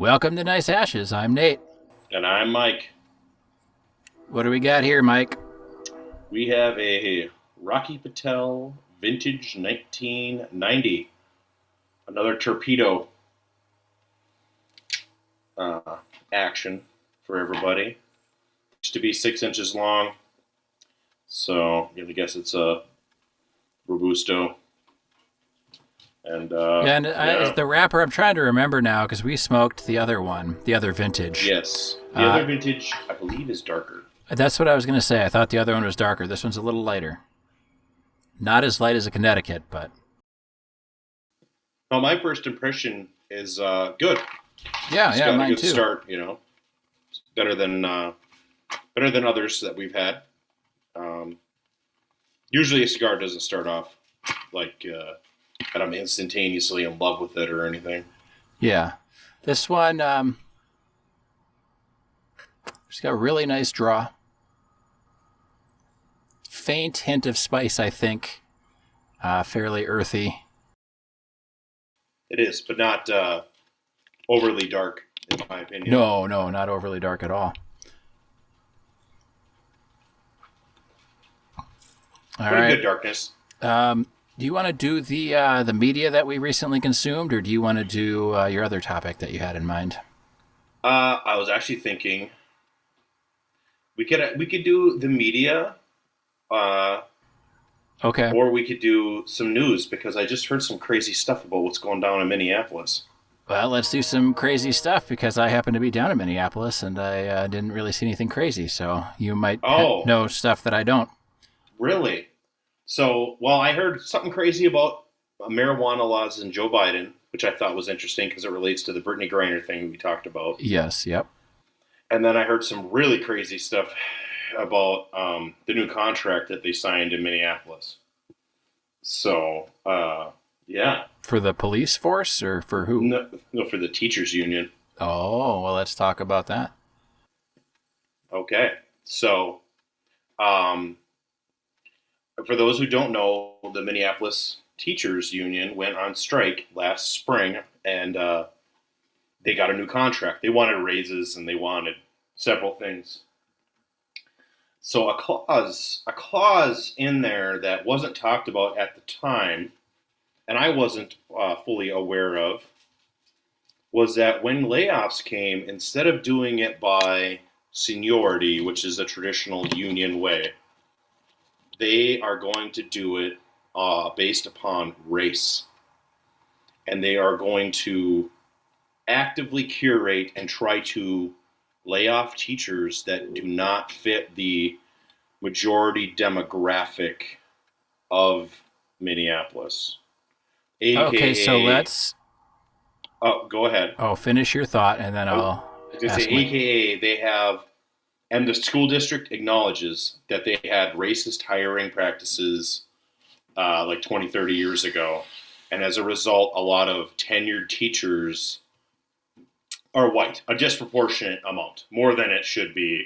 Welcome to Nice Ashes. I'm Nate. And I'm Mike. What do we got here, Mike? We have a Rocky Patel Vintage 1990. Another torpedo action for everybody. Used to be 6 inches long. So I guess it's a Robusto. And the wrapper, I'm trying to remember now because we smoked the other one, the other vintage. Yes. The other vintage, I believe, is darker. That's what I was going to say. I thought the other one was darker. This one's a little lighter. Not as light as a Connecticut, but... Well, my first impression is good. Yeah, Got mine a good too. start, It's better than others that we've had. Usually a cigar doesn't start off like that I'm instantaneously in love with it or anything. Yeah. This one, it's got a really nice draw. Faint hint of spice, I think. Fairly earthy. It is, but not overly dark, in my opinion. No, not overly dark at all. All Pretty right. good darkness. Do you want to do the media that we recently consumed, or do you want to do your other topic that you had in mind? I was actually thinking we could do the media. Okay. Or we could do some news, because I just heard some crazy stuff about what's going down in Minneapolis. Well, let's do some crazy stuff, because I happen to be down in Minneapolis, and I didn't really see anything crazy, so you might know stuff that I don't. Really? So, I heard something crazy about marijuana laws in Joe Biden, which I thought was interesting because it relates to the Brittany Griner thing we talked about. Yes, yep. And then I heard some really crazy stuff about the new contract that they signed in Minneapolis. So, yeah. For the police force, or for who? No, for the teachers union. Oh, well, let's talk about that. Okay. So, for those who don't know, the Minneapolis teachers union went on strike last spring, and they got a new contract. They wanted raises, and they wanted several things. So a clause in there that wasn't talked about at the time, and I wasn't fully aware of, was that when layoffs came, instead of doing it by seniority, which is a traditional union way, they are going to do it based upon race. And they are going to actively curate and try to lay off teachers that do not fit the majority demographic of Minneapolis. AKA, okay, so let's... Oh, go ahead. Oh, finish your thought, and then I'll ask AKA, they have... And the school district acknowledges that they had racist hiring practices like 20, 30 years ago. And as a result, a lot of tenured teachers are white, a disproportionate amount, more than it should be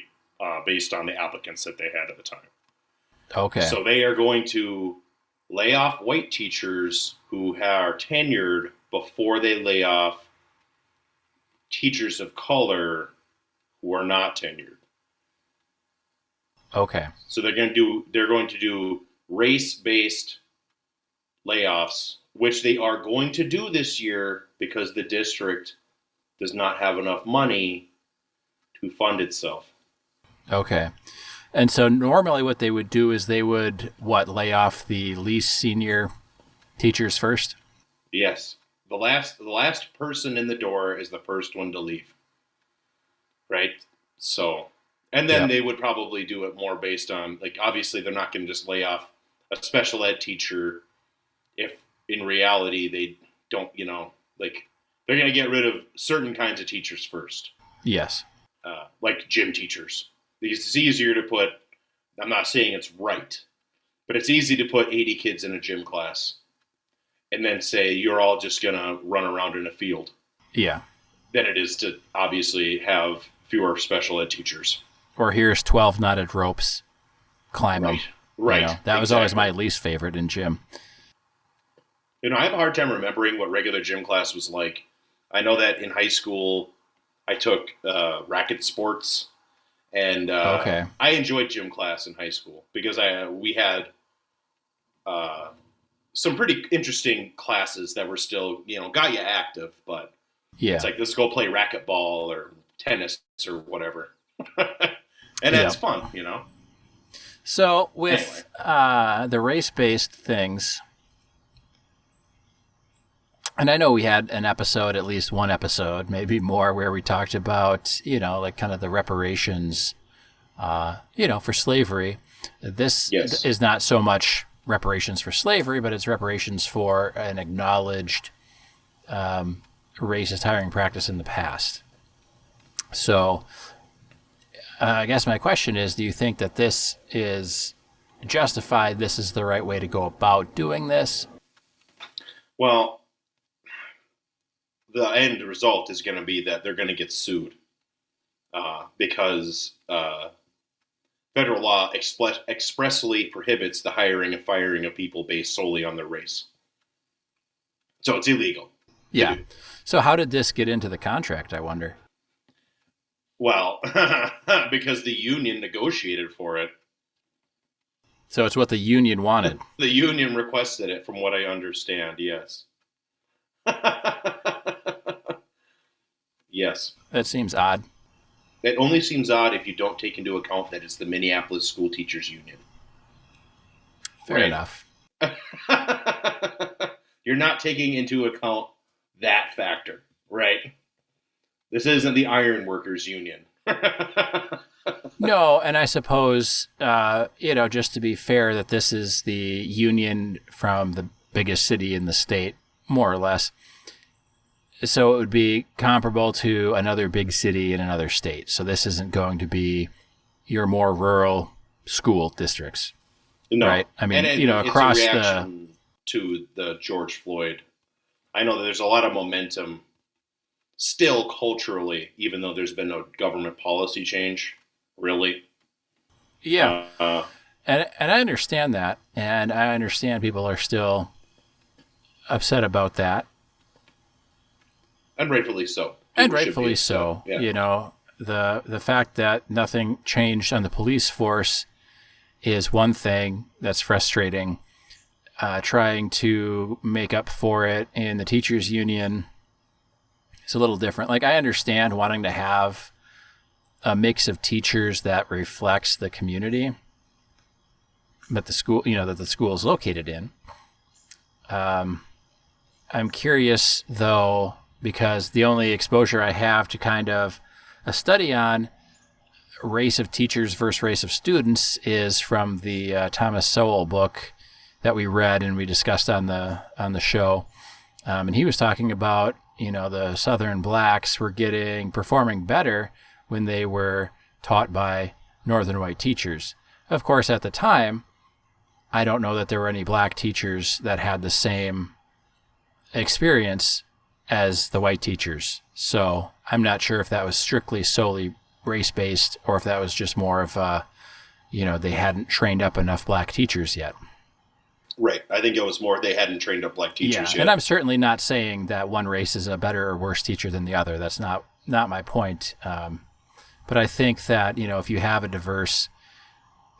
based on the applicants that they had at the time. Okay. So they are going to lay off white teachers who are tenured before they lay off teachers of color who are not tenured. Okay. So they're going to do race-based layoffs, which they are going to do this year because the district does not have enough money to fund itself. Okay. And so normally what they would do is they would, lay off the least senior teachers first? Yes. The last person in the door is the first one to leave. Right? So, and then they would probably do it more based on, obviously they're not going to just lay off a special ed teacher if in reality they don't, they're going to get rid of certain kinds of teachers first. Yes. Like gym teachers. Because it's easier to put, I'm not saying it's right, but it's easy to put 80 kids in a gym class and then say you're all just going to run around in a field. Yeah. Than it is to obviously have fewer special ed teachers. Or here's 12 knotted ropes climbing. Right. That was always my least favorite in gym. I have a hard time remembering what regular gym class was like. I know that in high school, I took racket sports, and Okay. I enjoyed gym class in high school because we had some pretty interesting classes that were still, got you active, but Yeah. it's like, let's go play racquetball or tennis or whatever. And Yeah. that's fun, So with the race-based things, and I know we had an episode, at least one episode, maybe more, where we talked about, like kind of the reparations, for slavery. This is not so much reparations for slavery, but it's reparations for an acknowledged racist hiring practice in the past. So I guess my question is, do you think that this is justified? This is the right way to go about doing this? Well, the end result is going to be that they're going to get sued because federal law expressly prohibits the hiring and firing of people based solely on their race. So it's illegal. Yeah. So how did this get into the contract, I wonder? Well, because the union negotiated for it. So it's what the union wanted. The union requested it, from what I understand, yes. Yes. That seems odd. It only seems odd if you don't take into account that it's the Minneapolis School Teachers Union. Fair enough. You're not taking into account that factor, right? This isn't the Iron Workers Union. No, and I suppose, just to be fair, that this is the union from the biggest city in the state, more or less. So it would be comparable to another big city in another state. So this isn't going to be your more rural school districts. No. Right? I mean, it's across a reaction to the George Floyd. I know that there's a lot of momentum still culturally, even though there's been no government policy change, really. Yeah. And I understand that. And I understand people are still upset about that. And rightfully so. And rightfully so. Yeah. The fact that nothing changed on the police force is one thing that's frustrating. Trying to make up for it in the teachers union is a little different. Like, I understand wanting to have a mix of teachers that reflects the community that the school, that the school is located in. I'm curious, though, because the only exposure I have to kind of a study on race of teachers versus race of students is from the Thomas Sowell book that we read and we discussed on the show. And he was talking about, the Southern blacks were performing better when they were taught by Northern white teachers. Of course, at the time, I don't know that there were any black teachers that had the same experience as the white teachers. So I'm not sure if that was strictly solely race-based or if that was just more of they hadn't trained up enough black teachers yet. Right. I think it was more they hadn't trained up black teachers yet. And I'm certainly not saying that one race is a better or worse teacher than the other. That's not my point. But I think that, if you have a diverse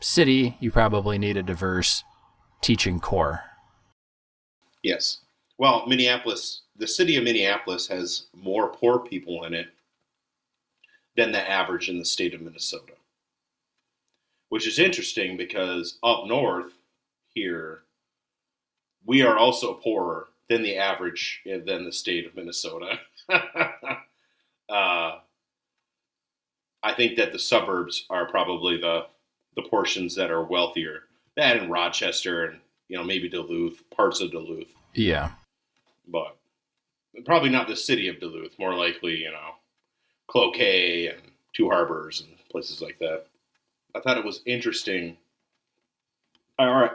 city, you probably need a diverse teaching corps. Yes. Well, the city of Minneapolis has more poor people in it than the average in the state of Minnesota. Which is interesting because up north here, we are also poorer than the average than the state of Minnesota. I think that the suburbs are probably the portions that are wealthier. That and Rochester and, maybe Duluth, parts of Duluth. Yeah. But probably not the city of Duluth. More likely, Cloquet and Two Harbors and places like that. I thought it was interesting. All right.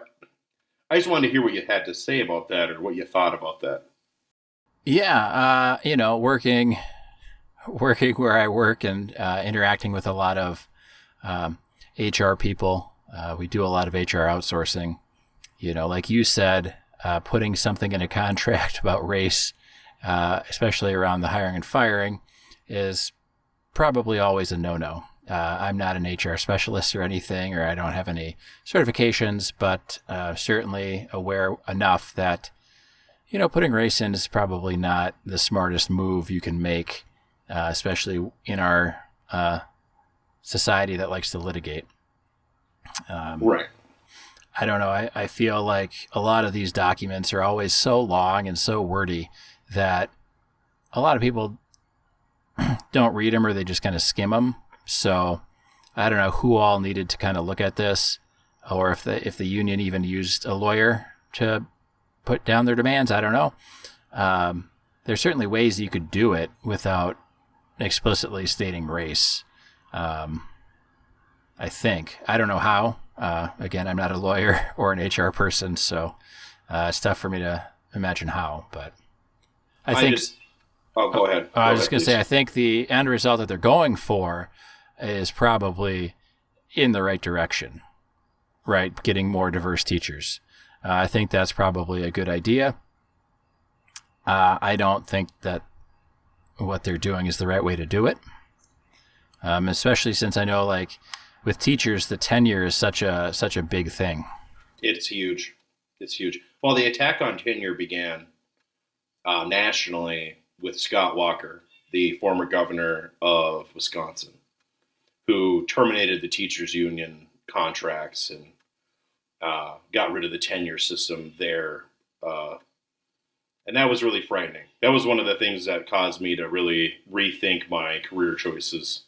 I just wanted to hear what you had to say about that or what you thought about that. Yeah. Working where I work and interacting with a lot of HR people. We do a lot of HR outsourcing. Like you said, putting something in a contract about race, especially around the hiring and firing, is probably always a no-no. I'm not an HR specialist or anything, or I don't have any certifications, but certainly aware enough that, putting race in is probably not the smartest move you can make, especially in our society that likes to litigate. Right. I don't know. I feel like a lot of these documents are always so long and so wordy that a lot of people don't read them, or they just kind of skim them. So I don't know who all needed to kind of look at this, or if the union even used a lawyer to put down their demands. I don't know. There's certainly ways you could do it without explicitly stating race. I think. I don't know how. Again, I'm not a lawyer or an HR person, so it's tough for me to imagine how. But I think. Go ahead. I was just going to say, I think the end result that they're going for is probably in the right direction, right? Getting more diverse teachers. I think that's probably a good idea. I don't think that what they're doing is the right way to do it, especially since I know, like, with teachers, the tenure is such a big thing. It's huge. It's huge. Well, the attack on tenure began nationally with Scott Walker, the former governor of Wisconsin, who terminated the teachers' union contracts and got rid of the tenure system there. And that was really frightening. That was one of the things that caused me to really rethink my career choices.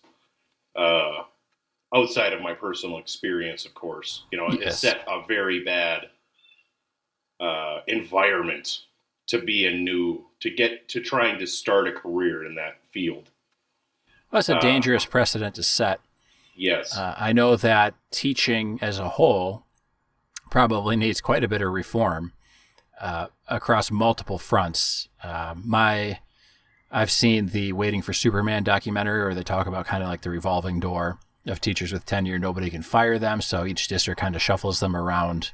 Outside of my personal experience, of course, Yes. It set a very bad environment to get to trying to start a career in that field. Well, it's a dangerous precedent to set. Yes. I know that teaching as a whole probably needs quite a bit of reform across multiple fronts. I've seen the Waiting for Superman documentary, where they talk about kind of like the revolving door of teachers with tenure. Nobody can fire them, so each district kind of shuffles them around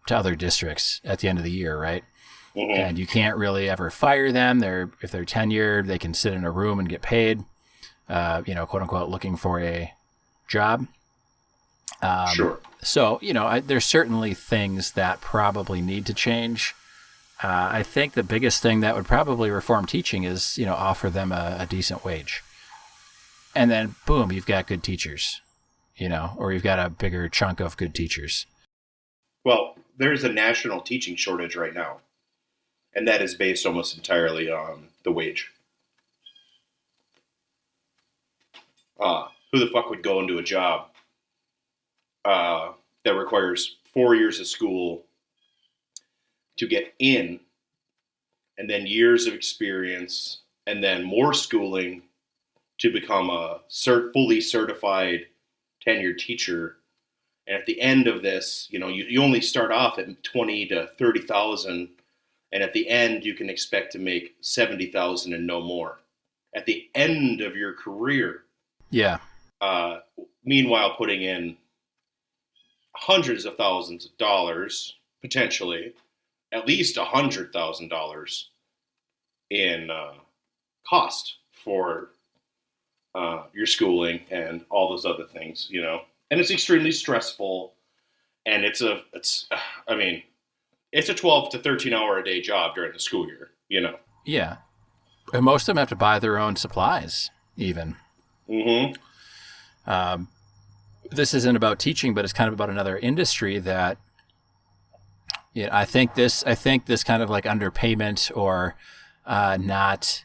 to other districts at the end of the year, right? Mm-hmm. And you can't really ever fire them. If they're tenured, they can sit in a room and get paid, quote unquote, looking for a job. Sure. So, there's certainly things that probably need to change. I think the biggest thing that would probably reform teaching is, offer them a decent wage. And then, boom, you've got good teachers, or you've got a bigger chunk of good teachers. Well, there's a national teaching shortage right now, and that is based almost entirely on the wage. Who the fuck would go into a job that requires 4 years of school to get in, and then years of experience, and then more schooling to become a fully certified tenured teacher? And at the end of this, you only start off at 20 to 30,000, and at the end you can expect to make 70,000 and no more at the end of your career. Yeah. Meanwhile, putting in hundreds of thousands of dollars, potentially at least $100,000 in cost for your schooling and all those other things, and it's extremely stressful. And it's a 12 to 13 hour a day job during the school year, Yeah. And most of them have to buy their own supplies, even. Mm-hmm. This isn't about teaching, but it's kind of about another industry that, I think this kind of like underpayment or not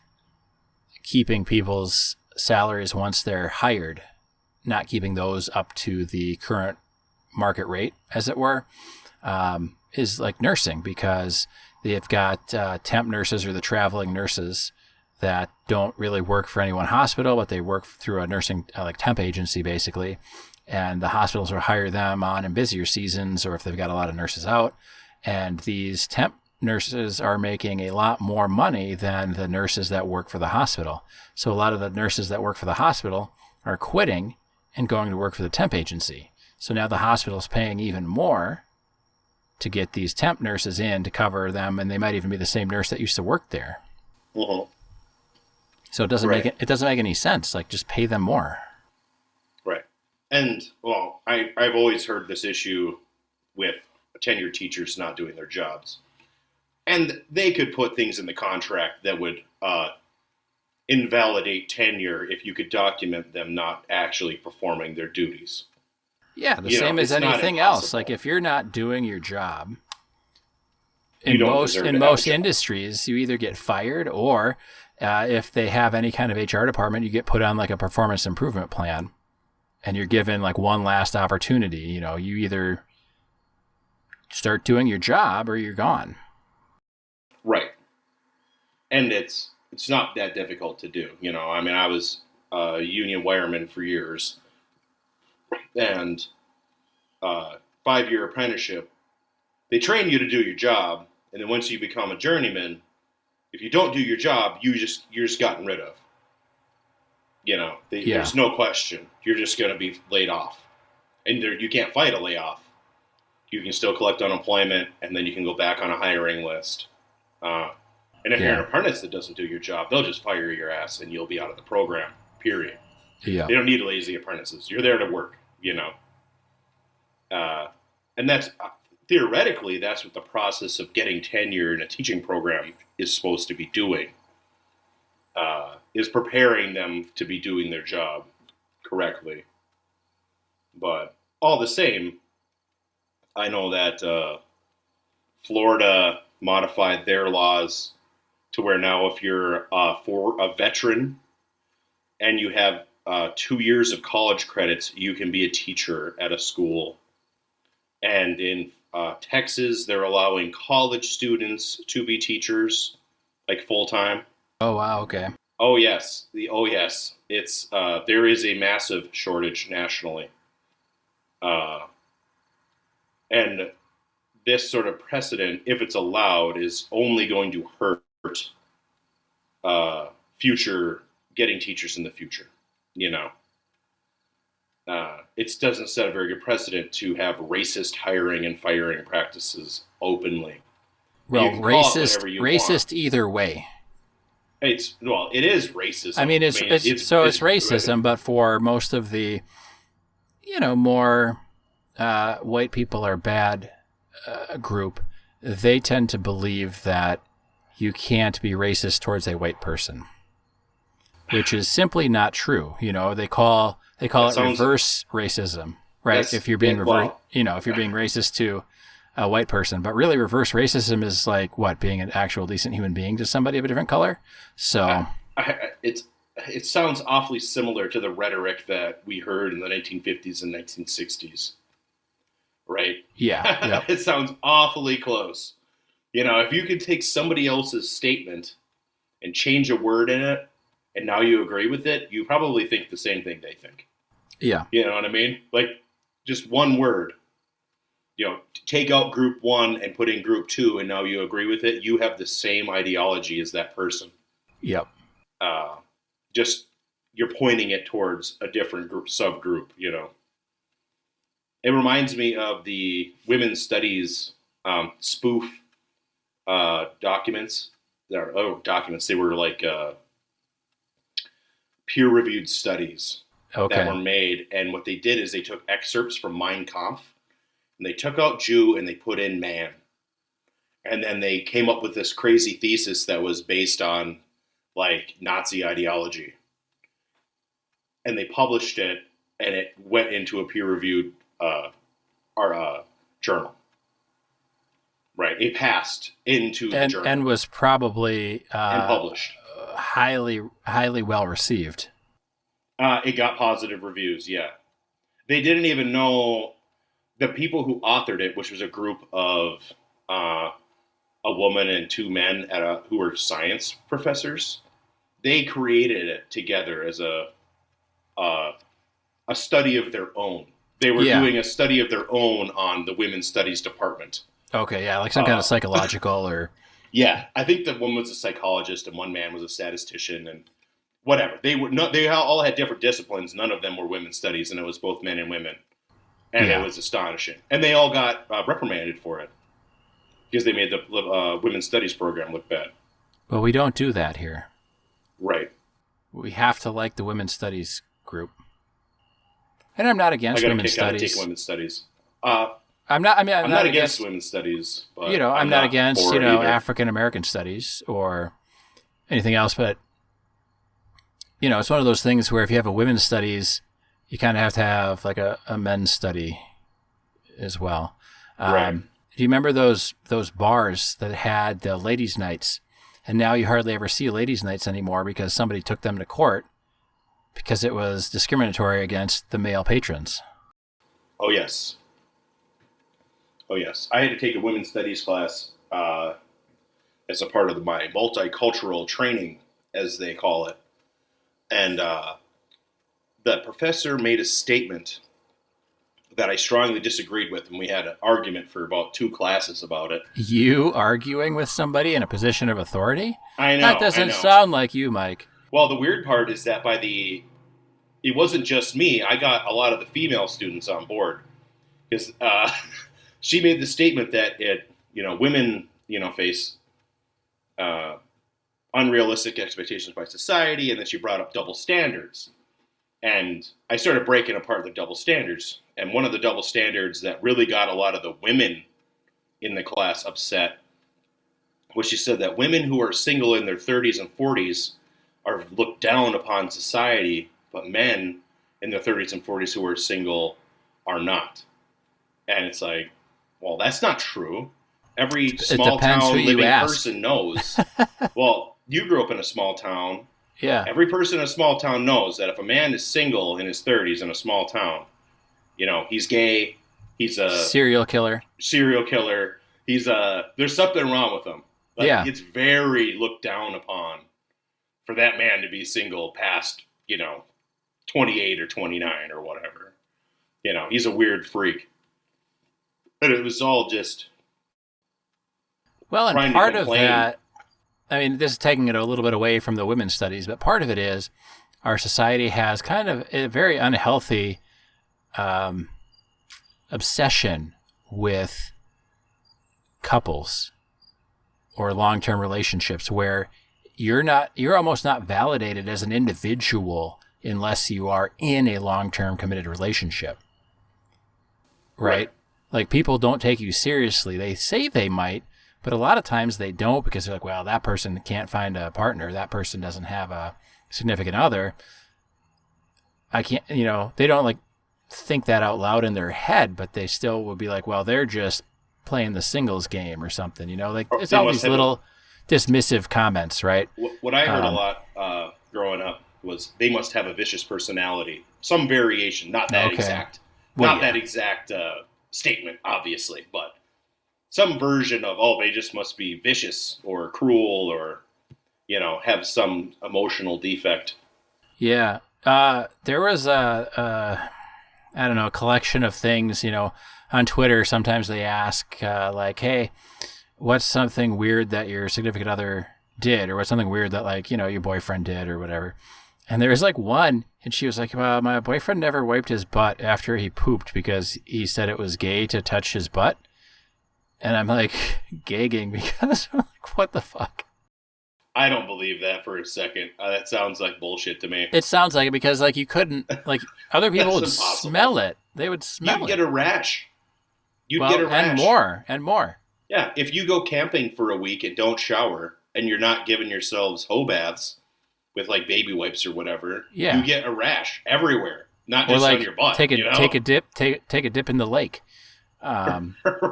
keeping people's salaries once they're hired, not keeping those up to the current market rate, as it were, is like nursing, because they've got temp nurses or the traveling nurses that don't really work for any one hospital, but they work through a nursing like temp agency basically, and the hospitals will hire them on in busier seasons or if they've got a lot of nurses out, and these temp nurses are making a lot more money than the nurses that work for the hospital. So a lot of the nurses that work for the hospital are quitting and going to work for the temp agency. So now the hospital's paying even more to get these temp nurses in to cover them, and they might even be the same nurse that used to work there. Mm-hmm. So it doesn't it doesn't make any sense. Like, just pay them more. Right. And, well, I've always heard this issue with tenured teachers not doing their jobs. And they could put things in the contract that would invalidate tenure if you could document them not actually performing their duties. Yeah, the same as anything else. Like, if you're not doing your job, in most industries, you either get fired, or if they have any kind of HR department, you get put on like a performance improvement plan, and you're given like one last opportunity. You know, you either start doing your job or you're gone. Right. And it's not that difficult to do. You know, I mean, I was a union wireman for years, and 5-year apprenticeship. They train you to do your job, and then once you become a journeyman, if you don't do your job, you're just gotten rid of. You know, there's no question. You're just going to be laid off, and you can't fight a layoff. You can still collect unemployment, and then you can go back on a hiring list. And if you're an apprentice that doesn't do your job, they'll just fire your ass, and you'll be out of the program. Period. Yeah. They don't need lazy apprentices. You're there to work. You know. And that's theoretically, that's what the process of getting tenure in a teaching program is supposed to be doing, is preparing them to be doing their job correctly. But all the same, I know that Florida modified their laws to where now if you're for a veteran and you have 2 years of college credits, you can be a teacher at a school. And in Texas, they're allowing college students to be teachers, like full-time. Oh, wow. Okay. Oh, yes. It's there is a massive shortage nationally. And this sort of precedent, if it's allowed, is only going to hurt future getting teachers in the future, you know. It doesn't set a very good precedent to have racist hiring and firing practices openly. Well, racist either way. It is racism. I mean, it's racism, but for most of the, more white people are bad group, they tend to believe that you can't be racist towards a white person, which is simply not true. You know, they call it reverse racism, right? If you're being if you're being racist to a white person, but really reverse racism is like what, being an actual decent human being to somebody of a different color. So it sounds awfully similar to the rhetoric that we heard in the 1950s and 1960s, right? Yeah. Yep. It sounds awfully close. You know, if you could take somebody else's statement and change a word in it, and now you agree with it, you probably think the same thing they think. Yeah. You know what I mean? Like, just one word. You know, take out group one and put in group two, and now you agree with it. You have the same ideology as that person. Yep. Just you're pointing it towards a different group, subgroup, you know. It reminds me of the women's studies spoof documents. Documents. They were like peer-reviewed studies that were made. And what they did is they took excerpts from Mein Kampf, and they took out Jew and they put in man. And then they came up with this crazy thesis that was based on like Nazi ideology. And they published it, and it went into a peer-reviewed journal. Right. It passed into the journal. And was probably and published. Highly well received. It got positive reviews, yeah. They didn't even know the people who authored it, which was a group of a woman and two men who were science professors. They created it together as a study of their own. They were doing a study of their own on the women's studies department. Okay, yeah, like some kind of psychological or... Yeah, I think that one was a psychologist and one man was a statistician and whatever. They all had different disciplines. None of them were women's studies, and it was both men and women. And it was astonishing. And they all got reprimanded for it because they made the women's studies program look bad. But we don't do that here. Right. we have to like the women's studies group. And I'm not against women's studies. I take women's studies. I'm not against women's studies, but I'm not against African American studies or anything else. But it's one of those things where if you have a women's studies, you kind of have to have like a men's study as well. Right. Do you remember those bars that had the ladies' nights? And now you hardly ever see ladies' nights anymore because somebody took them to court because it was discriminatory against the male patrons. Oh, yes. I had to take a women's studies class as a part of my multicultural training, as they call it. And the professor made a statement that I strongly disagreed with, and we had an argument for about 2 classes about it. You arguing with somebody in a position of authority? I know. That doesn't sound like you, Mike. Well, the weird part is that it wasn't just me. I got a lot of the female students on board because she made the statement that women, face unrealistic expectations by society, and then she brought up double standards. And I started breaking apart the double standards. And one of the double standards that really got a lot of the women in the class upset was she said that women who are single in their 30s and 40s are looked down upon society, but men in their 30s and 40s who are single are not. And it's like, well, that's not true. Every small town living person knows. Well, you grew up in a small town. Yeah. Every person in a small town knows that if a man is single in his 30s in a small town, he's gay, he's a serial killer. There's something wrong with him. It's very looked down upon for that man to be single past, 28 or 29 or whatever. He's a weird freak. But it was all just and part of that, this is taking it a little bit away from the women's studies, but part of it is our society has kind of a very unhealthy obsession with couples or long-term relationships where you're almost not validated as an individual unless you are in a long-term committed relationship. Right? Like people don't take you seriously. They say they might, but a lot of times they don't because they're like, well, that person can't find a partner. That person doesn't have a significant other. I can't, they don't like think that out loud in their head, but they still will be like, well, they're just playing the singles game or something, it's all these little dismissive comments, right? What I heard a lot growing up was they must have a vicious personality, some variation, not that exact statement, obviously, but some version of, they just must be vicious or cruel or, have some emotional defect. Yeah. There was a collection of things, on Twitter. Sometimes they ask hey, what's something weird that your significant other did? Or what's something weird that your boyfriend did or whatever. And there was one, and she was like, well, my boyfriend never wiped his butt after he pooped because he said it was gay to touch his butt. And I'm gagging because I'm what the fuck? I don't believe that for a second. That sounds like bullshit to me. It sounds like it because you couldn't, other people would smell it. They would smell it. You'd get a rash. You'd get a rash. And more. Yeah, if you go camping for a week and don't shower and you're not giving yourselves hoe baths with baby wipes or whatever, you get a rash everywhere, not just on your butt. Take a dip in the lake. Right.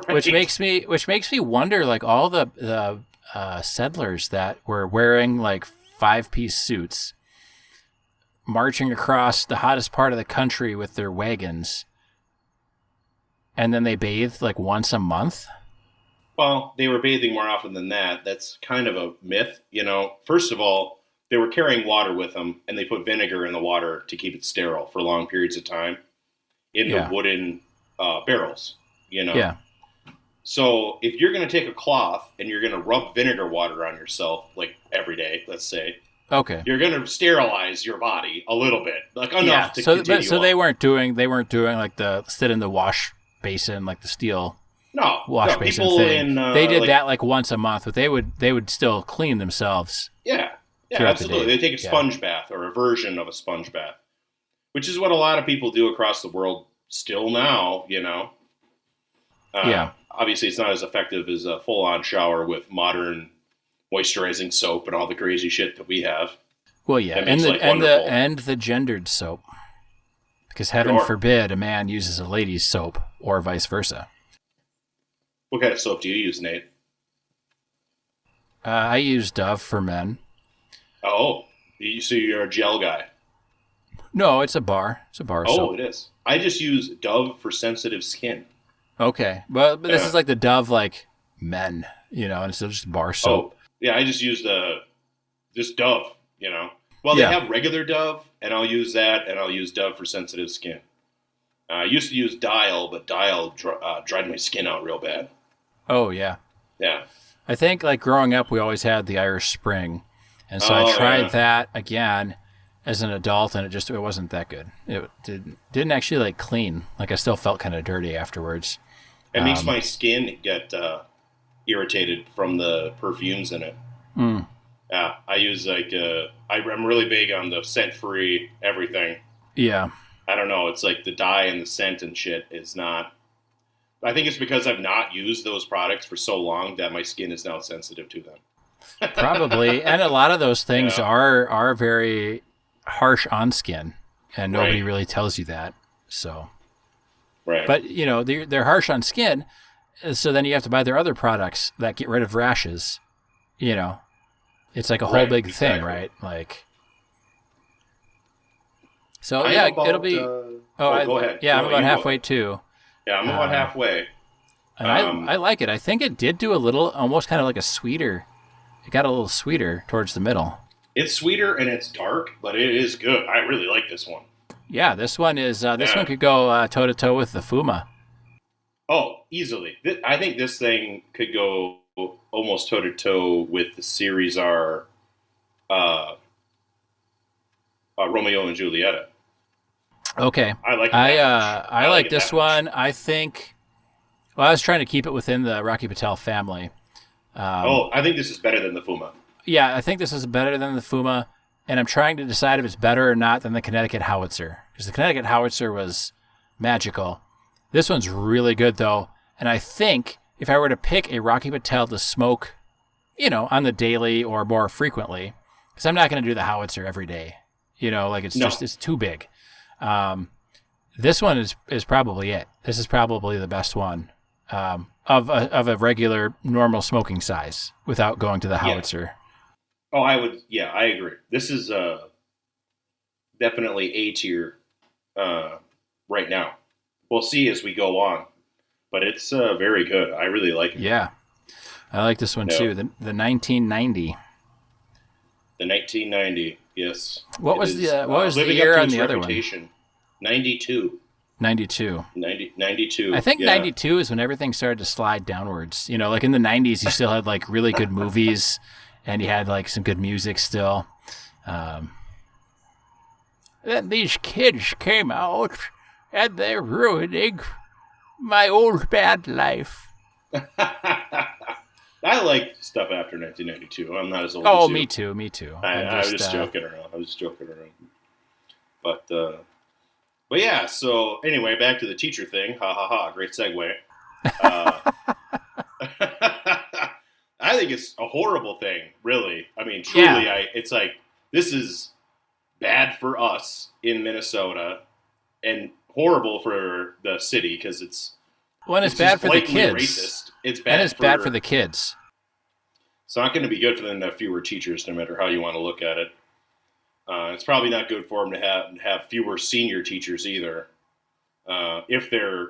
Which makes me wonder, all the settlers that were wearing 5-piece suits, marching across the hottest part of the country with their wagons, and then they bathed once a month. Well, they were bathing more often than that. That's kind of a myth, First of all, they were carrying water with them, and they put vinegar in the water to keep it sterile for long periods of time in the wooden barrels. Yeah. So if you're going to take a cloth and you're going to rub vinegar water on yourself every day, let's say, okay, you're going to sterilize your body a little bit, enough to continue. So they weren't doing the sit in the wash basin the steel wash basin thing. They did that once a month, but they would still clean themselves. Yeah, Yeah, throughout the absolutely. day. They take a sponge bath or a version of a sponge bath, which is what a lot of people do across the world still now, Yeah. Obviously, it's not as effective as a full-on shower with modern moisturizing soap and all the crazy shit that we have. Well, yeah, That and makes the life and wonderful. the gendered soap, because heaven Sure. forbid a man uses a lady's soap or vice versa. What kind of soap do you use, Nate? I use Dove for men. Oh, so you're a gel guy. No, it's a bar. It's a bar Oh, soap. it is. I just use Dove for sensitive skin. Okay, but this Yeah. is like the Dove like men, and it's just bar soap. Oh, yeah, I just use just Dove, Well, they Yeah. have regular Dove, and I'll use that, and I'll use Dove for sensitive skin. I used to use Dial, but Dial dried my skin out real bad. Oh yeah. Yeah. I think like growing up, we always had the Irish Spring, and so I Oh, tried yeah. that again as an adult, and it wasn't that good. It didn't actually like clean. Like I still felt kind of dirty afterwards. It makes my skin get irritated from the perfumes in it. Mm. Yeah, I use I'm really big on the scent-free everything. Yeah. I don't know. It's like the dye and the scent and shit is not. I think it's because I've not used those products for so long that my skin is now sensitive to them. Probably, and a lot of those things Yeah. are very harsh on skin, and nobody Right. really tells you that. So, Right. but they're harsh on skin, so then you have to buy their other products that get rid of rashes. It's like a whole Right, big exactly. thing, right? Like, so I'm yeah, about, it'll be. go ahead. Yeah, I'm No, about you go halfway ahead. too, Yeah, I'm about halfway. and I like it. I think it did do a little, almost kind of like a sweeter. It got a little sweeter towards the middle. It's sweeter and it's dark, but it is good. I really like this one. Yeah, this one is. This Yeah. one could go toe to toe with the Fuma. Oh, easily. I think this thing could go almost toe to toe with the Series R Romeo and Julieta. Okay, I like it I that much. I like it this that much. one. I think. Well, I was trying to keep it within the Rocky Patel family. I think this is better than the Fuma. Yeah, I think this is better than the Fuma, and I'm trying to decide if it's better or not than the Connecticut Howitzer, because the Connecticut Howitzer was magical. This one's really good though, and I think if I were to pick a Rocky Patel to smoke, on the daily or more frequently, because I'm not going to do the Howitzer every day. It's too big. This one is probably it. This is probably the best one of a regular normal smoking size without going to the Howitzer. Oh, I would. Yeah, I agree. This is definitely A tier right now. We'll see as we go on, but it's very good. I really like it. Yeah, I like this one Yeah. too. The 1990. The 1990. Yes. What It was is, the what was the living year up to on its the other one? reputation. 92. 92. 92. I think yeah. 92 is when everything started to slide downwards. Like in the 90s, you still had like really good movies, and you had like some good music still. Then these kids came out, and they're ruining my old bad life. I like stuff after 1992. I'm not as old Oh, as you. me too. I was just joking around. But yeah, so anyway, back to the teacher thing. Ha ha ha, great segue. I think it's a horrible thing, really. I mean, truly, Yeah. it's like, this is bad for us in Minnesota and horrible for the city because it's When it's bad just for the blatantly kids. racist. It's bad And it's bad for the kids. It's not going to be good for them to have fewer teachers, no matter how you want to look at it. It's probably not good for them to have fewer senior teachers either, if they're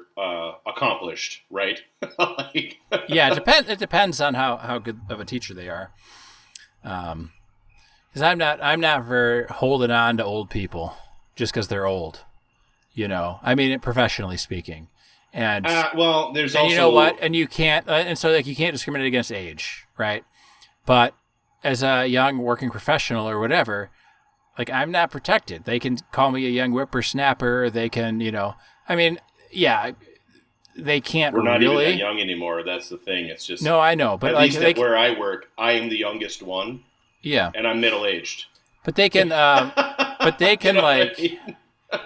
accomplished, right? Yeah, it depends on how good of a teacher they are. Because I'm not for holding on to old people just because they're old. I mean, professionally speaking. And well, there's and also you know what? And you can't, and so like you can't discriminate against age, right? But as a young working professional or whatever, like I'm not protected. They can call me a young whippersnapper. They can, I mean, yeah, they can't we're not really. even that young anymore. That's the thing. It's just No, I know, but at like least at where I work, I am the youngest one, Yeah. And I'm middle-aged. But they can, but they can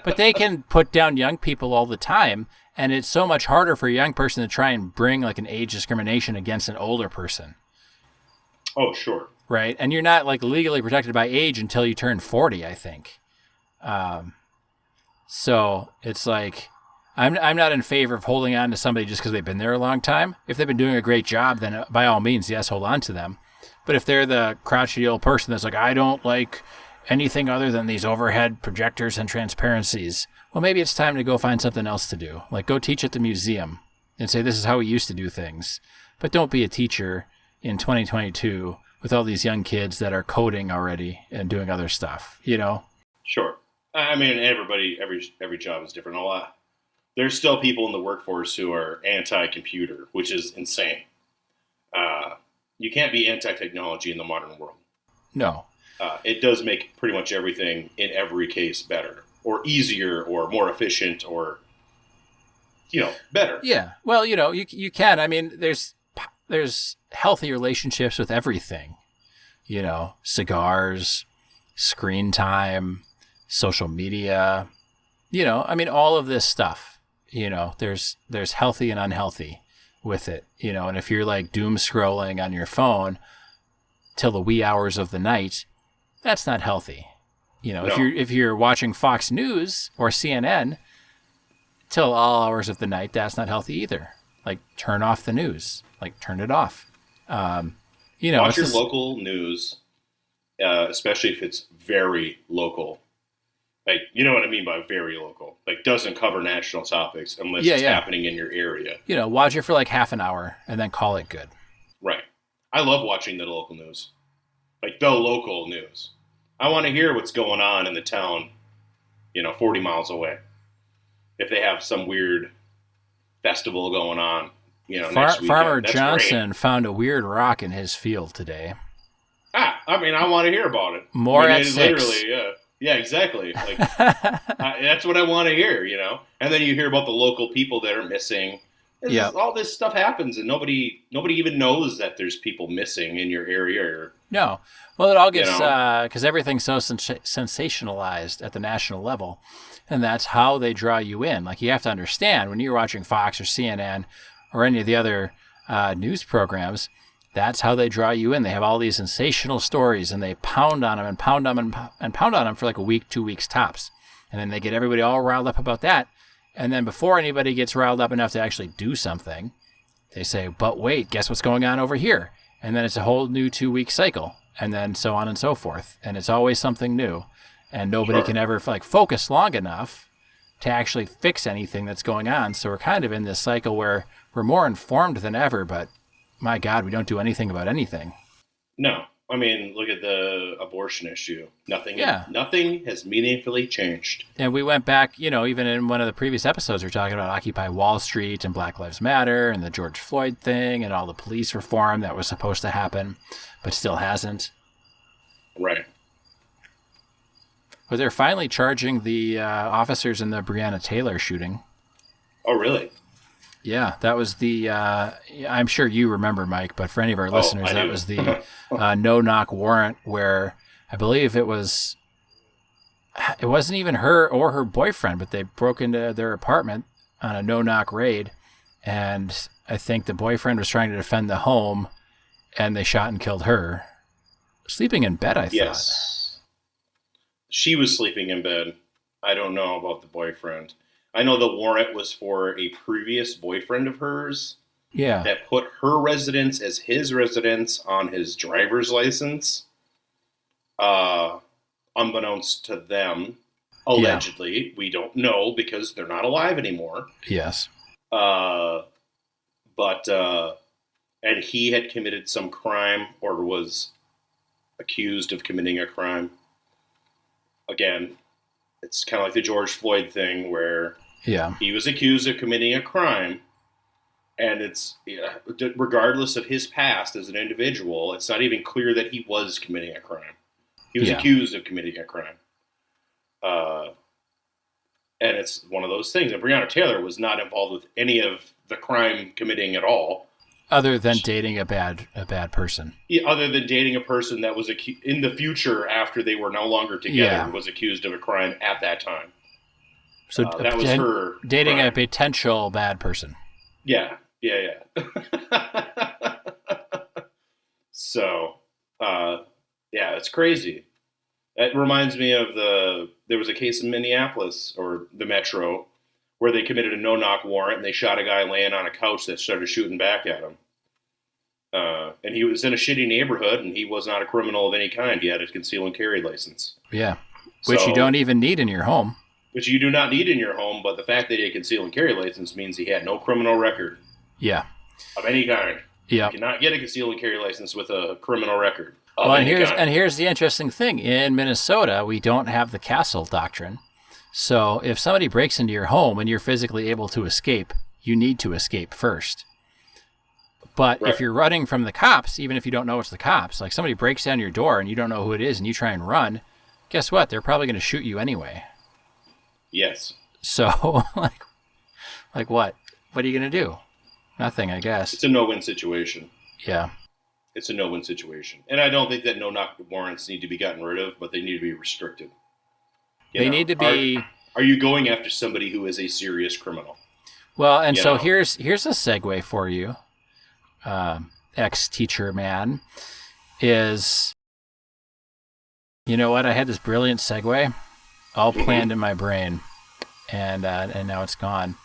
but they can put down young people all the time. And it's so much harder for a young person to try and bring like an age discrimination against an older person. Oh, sure. Right. And you're not like legally protected by age until you turn 40, I think. So it's like, I'm not in favor of holding on to somebody just because they've been there a long time. If they've been doing a great job, then by all means, yes, hold on to them. But if they're the crotchety old person that's like, I don't like anything other than these overhead projectors and transparencies, well, maybe it's time to go find something else to do. Like go teach at the museum and say, this is how we used to do things. But don't be a teacher in 2022 with all these young kids that are coding already and doing other stuff, you know? Sure. I mean, every job is different. There's still people in the workforce who are anti-computer, which is insane. You can't be anti-technology in the modern world. No. It does make pretty much everything in every case better or easier or more efficient or, better. Yeah. Well, you can. I mean, there's healthy relationships with everything, cigars, screen time, social media, I mean, all of this stuff. There's healthy and unhealthy with it, and if you're like doom scrolling on your phone till the wee hours of the night, that's not healthy. No. If you're watching Fox News or CNN till all hours of the night, that's not healthy either. Like turn off the news, like turn it off. Watch your local news, especially if it's very local. Like, you know what I mean by very local. Like, doesn't cover national topics unless it's happening in your area. Watch it for like half an hour and then call it good. Right. I love watching the local news. Like, the local news. I want to hear what's going on in the town, 40 miles away. If they have some weird festival going on, next weekend. Farmer That's Johnson great. found a weird rock in his field today. I mean, I want to hear about it. More at 6. Literally, yeah. Yeah, exactly. Like that's what I want to hear, And then you hear about the local people that are missing. All this stuff happens, and nobody even knows that there's people missing in your area. No. Well, it all gets because everything's so sensationalized at the national level, and that's how they draw you in. Like you have to understand when you're watching Fox or CNN or any of the other news programs. That's how they draw you in. They have all these sensational stories, and they pound on them and pound on them and pound on them for like a week, 2 weeks tops. And then they get everybody all riled up about that. And then before anybody gets riled up enough to actually do something, they say, but wait, guess what's going on over here? And then it's a whole new 2-week cycle, and then so on and so forth. And it's always something new. And nobody can ever focus long enough to actually fix anything that's going on. So we're kind of in this cycle where we're more informed than ever, but my God, we don't do anything about anything. No. I mean, look at the abortion issue. Nothing has meaningfully changed. And we went back, even in one of the previous episodes, we were talking about Occupy Wall Street and Black Lives Matter and the George Floyd thing and all the police reform that was supposed to happen, but still hasn't. Right. But they're finally charging the officers in the Breonna Taylor shooting. Oh, really? Yeah, that was the, I'm sure you remember, Mike, but for any of our listeners, that was the no-knock warrant where I believe it wasn't even her or her boyfriend, but they broke into their apartment on a no-knock raid, and I think the boyfriend was trying to defend the home, and they shot and killed her. Sleeping in bed, I thought. Yes. She was sleeping in bed. I don't know about the boyfriend. I know the warrant was for a previous boyfriend of hers. Yeah. That put her residence as his residence on his driver's license. Unbeknownst to them, allegedly. Yeah. We don't know because they're not alive anymore. Yes. And he had committed some crime or was accused of committing a crime. Again, it's kind of like the George Floyd thing where he was accused of committing a crime, and it's regardless of his past as an individual, it's not even clear that he was committing a crime. He was accused of committing a crime. And it's one of those things. And Breonna Taylor was not involved with any of the crime committing at all. Other than dating a bad person. Yeah, other than dating a person that was in the future after they were no longer together was accused of a crime at that time. So that was her dating crime. a potential bad person. Yeah. So, it's crazy. It reminds me of there was a case in Minneapolis, or the Metro, where they committed a no-knock warrant and they shot a guy laying on a couch that started shooting back at him. And he was in a shitty neighborhood, and he was not a criminal of any kind. He had a conceal and carry license. Yeah, which you don't even need in your home. Which you do not need in your home, but the fact that he had a conceal and carry license means he had no criminal record. Yeah. Of any kind. Yeah. You cannot get a conceal and carry license with a criminal record. Well, and here's the interesting thing. In Minnesota, we don't have the castle doctrine. So if somebody breaks into your home and you're physically able to escape, you need to escape first. But if you're running from the cops, even if you don't know it's the cops, like somebody breaks down your door and you don't know who it is and you try and run, guess what? They're probably going to shoot you anyway. Yes. So, like what? What are you going to do? Nothing, I guess. It's a no-win situation. Yeah. It's a no-win situation. And I don't think that no-knock warrants need to be gotten rid of, but they need to be restricted. They need to be... Are you going after somebody who is a serious criminal? Well, and so here's a segue for you. Ex-teacher man, is, you know what? I had this brilliant segue all planned in my brain, and now it's gone.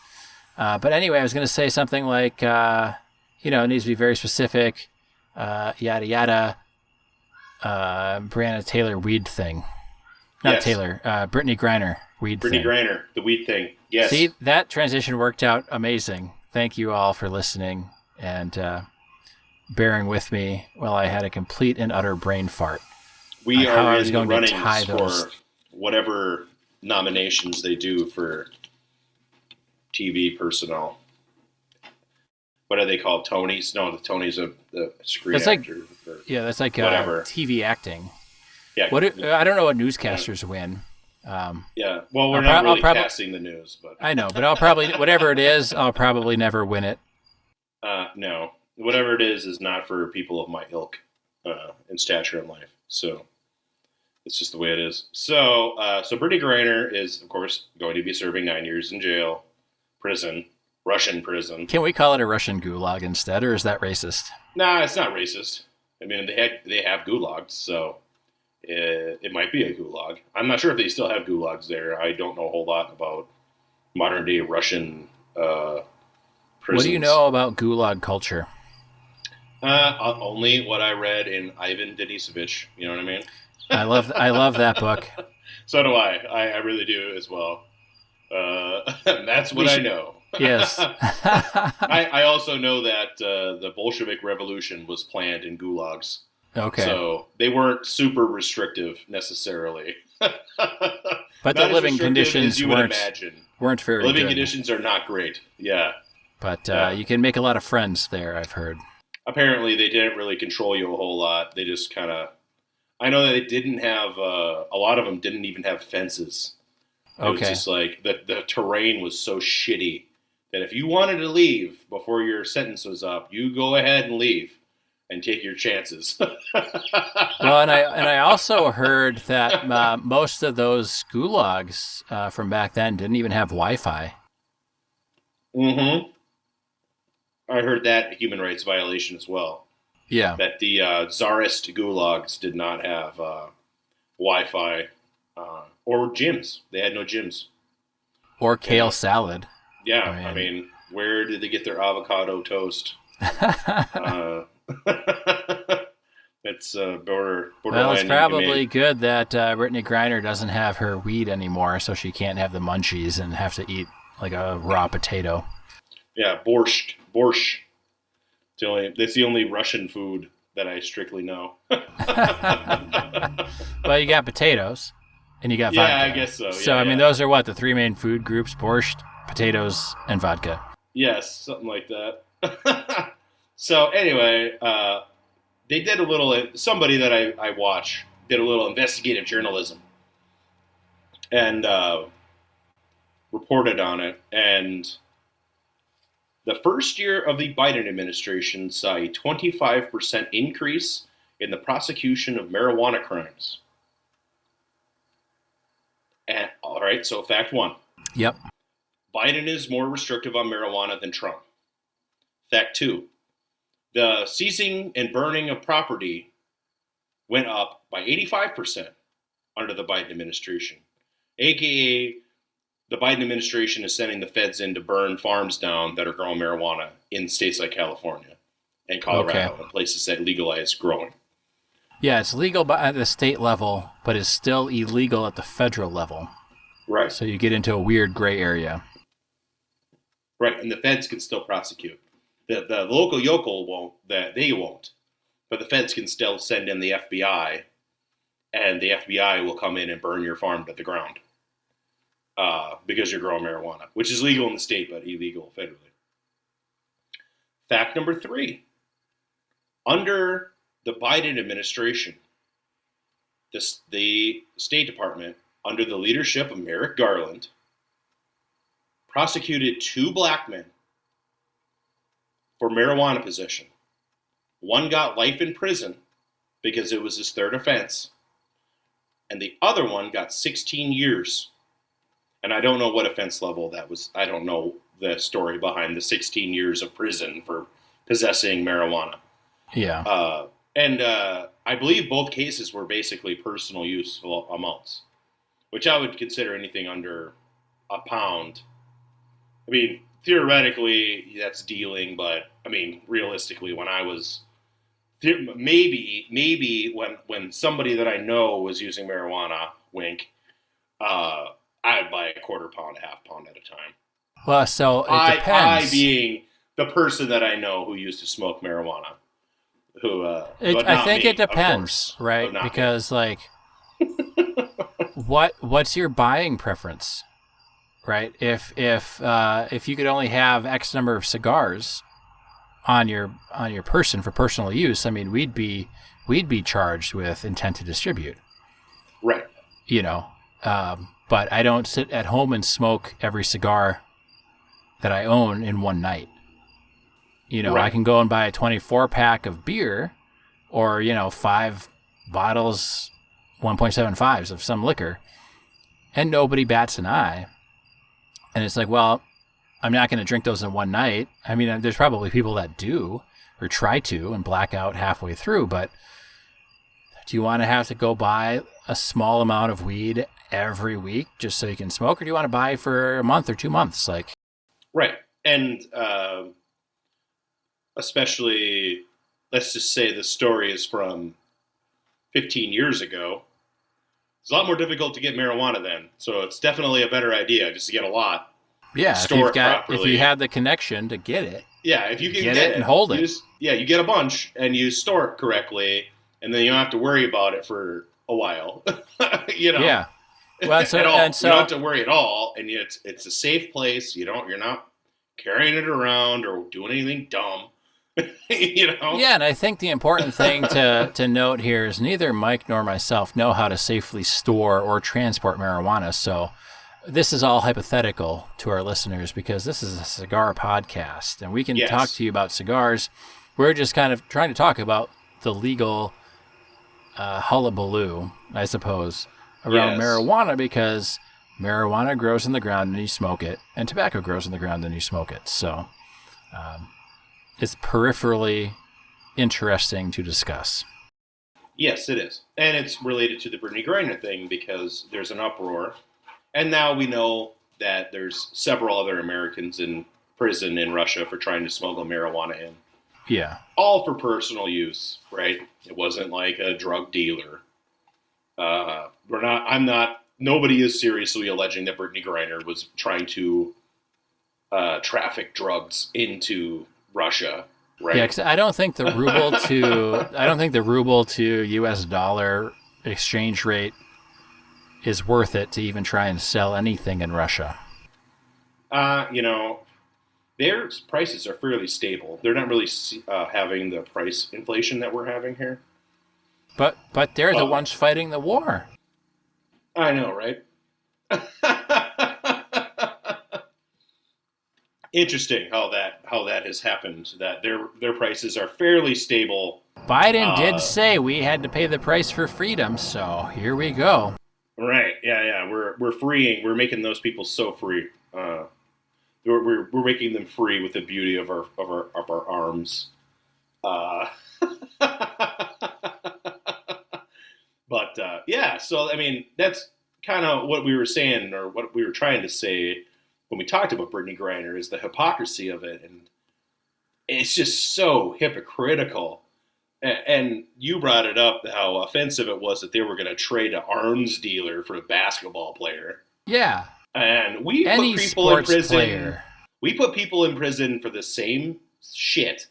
But anyway, I was going to say something like, it needs to be very specific, yada yada. Breonna Taylor weed thing, not Taylor. Brittany Griner weed thing. Brittany Griner, the weed thing. Yes. See, that transition worked out amazing. Thank you all for listening and bearing with me while I had a complete and utter brain fart. We are in the runnings for whatever nominations they do for TV personnel. What are they called? Tonys? No, the Tonys are the screen actor. That's like whatever. TV acting. Yeah. I don't know what newscasters win. Yeah. Well, we're not really casting the news, but I know, but I'll probably whatever it is, I'll probably never win it. No, whatever it is not for people of my ilk in stature in life. So it's just the way it is. So Brittany Griner is, of course, going to be serving 9 years in jail, Russian prison. Can we call it a Russian gulag instead, or is that racist? Nah, it's not racist. I mean, they have gulags, so it might be a gulag. I'm not sure if they still have gulags there. I don't know a whole lot about modern day Russian prisons. What do you know about gulag culture? Only what I read in Ivan Denisovich. You know what I mean? I love that book. So do I. I really do as well. That's what I know. Yes. I also know that the Bolshevik Revolution was planned in gulags. Okay. So they weren't super restrictive necessarily. But the living conditions weren't very good. Living conditions are not great. Yeah. But you can make a lot of friends there, I've heard. Apparently they didn't really control you a whole lot. They just kind of... I know that they didn't have... a lot of them didn't even have fences. It was just like... The terrain was so shitty that if you wanted to leave before your sentence was up, you go ahead and leave and take your chances. Well, and I also heard that most of those gulags from back then didn't even have Wi-Fi. Mm-hmm. I heard that a human rights violation as well. Yeah. That the Tsarist gulags did not have Wi-Fi or gyms. They had no gyms. Or kale salad. Yeah, I mean, where did they get their avocado toast? It's borderline. Well, it's probably good that Brittany Griner doesn't have her weed anymore, so she can't have the munchies and have to eat like a raw potato. Yeah, borscht. That's the only Russian food that I strictly know. Well, you got potatoes, and you got vodka. Yeah, I guess so. So, I mean, those are what, the three main food groups? Borscht, potatoes, and vodka. Yes, something like that. So, anyway, they did a little... Somebody that I watch did a little investigative journalism and reported on it, and The first year of the Biden administration saw a 25% increase in the prosecution of marijuana crimes. And, all right, so fact one. Yep. Biden is more restrictive on marijuana than Trump. Fact two. The seizing and burning of property went up by 85% under the Biden administration, aka the Biden administration is sending the feds in to burn farms down that are growing marijuana in states like California and Colorado and places that legalize growing. Yeah, it's legal at the state level, but it's still illegal at the federal level. Right. So you get into a weird gray area. Right, and the feds can still prosecute. The local yokel won't, they won't. But the feds can still send in the FBI, and the FBI will come in and burn your farm to the ground. Because you're growing marijuana, which is legal in the state, but illegal federally. Fact number three. Under the Biden administration, the State Department, under the leadership of Merrick Garland, prosecuted 2 black men for marijuana possession. One got life in prison because it was his 3rd offense, and the other one got 16 years. And I don't know what offense level that was. I don't know the story behind the 16 years of prison for possessing marijuana. Yeah. And I believe both cases were basically personal use amounts, which I would consider anything under a pound. I mean, theoretically, that's dealing, but I mean, realistically, when I was maybe when somebody that I know was using marijuana, wink, I'd buy a quarter pound, a half pound at a time. Well, so it depends. I being the person that I know who used to smoke marijuana. I think it depends, right? Because like, what's your buying preference, right? If you could only have X number of cigars on your person for personal use, I mean, we'd be charged with intent to distribute, right? You know. But I don't sit at home and smoke every cigar that I own in one night. You know, right. I can go and buy a 24-pack of beer or, 5 bottles, 1.75s of some liquor, and nobody bats an eye. And it's like, well, I'm not going to drink those in one night. I mean, there's probably people that do or try to and black out halfway through, but do you want to have to go buy a small amount of weed every week just so you can smoke, or do you want to buy for a month or 2 months? Like, right. And especially, let's just say the story is from 15 years ago. It's a lot more difficult to get marijuana then, so it's definitely a better idea just to get a lot. Yeah, if you have the connection to get it. Yeah, if you can get it and hold it. You get a bunch and you store it correctly, and then you don't have to worry about it for a while. Yeah. Well, so, you don't have to worry at all, and it's a safe place. You're not carrying it around or doing anything dumb. Yeah, and I think the important thing to note here is neither Mike nor myself know how to safely store or transport marijuana. So this is all hypothetical to our listeners because this is a cigar podcast, and we can talk to you about cigars. We're just kind of trying to talk about the legal hullabaloo, I suppose, around marijuana, because marijuana grows in the ground and you smoke it, and tobacco grows in the ground and you smoke it. So it's peripherally interesting to discuss. Yes, it is. And it's related to the Brittany Griner thing because there's an uproar. And now we know that there's several other Americans in prison in Russia for trying to smuggle marijuana in. Yeah. All for personal use, right? It wasn't like a drug dealer. Nobody is seriously alleging that Brittany Griner was trying to traffic drugs into Russia, right? Yeah, because I don't think the ruble to U.S. dollar exchange rate is worth it to even try and sell anything in Russia. Their prices are fairly stable. They're not really having the price inflation that we're having here. But they're the ones fighting the war. I know, right? Interesting how that has happened. That their prices are fairly stable. Biden did say we had to pay the price for freedom, so here we go. Right? Yeah. We're freeing. We're making those people so free. We're making them free with the beauty of our arms. But yeah. So I mean, that's kind of what we were saying, or what we were trying to say when we talked about Brittany Griner, is the hypocrisy of it, and it's just so hypocritical. And you brought it up, how offensive it was that they were going to trade an arms dealer for a basketball player. Yeah. And we Any put people in prison. Player. We put people in prison for the same shit.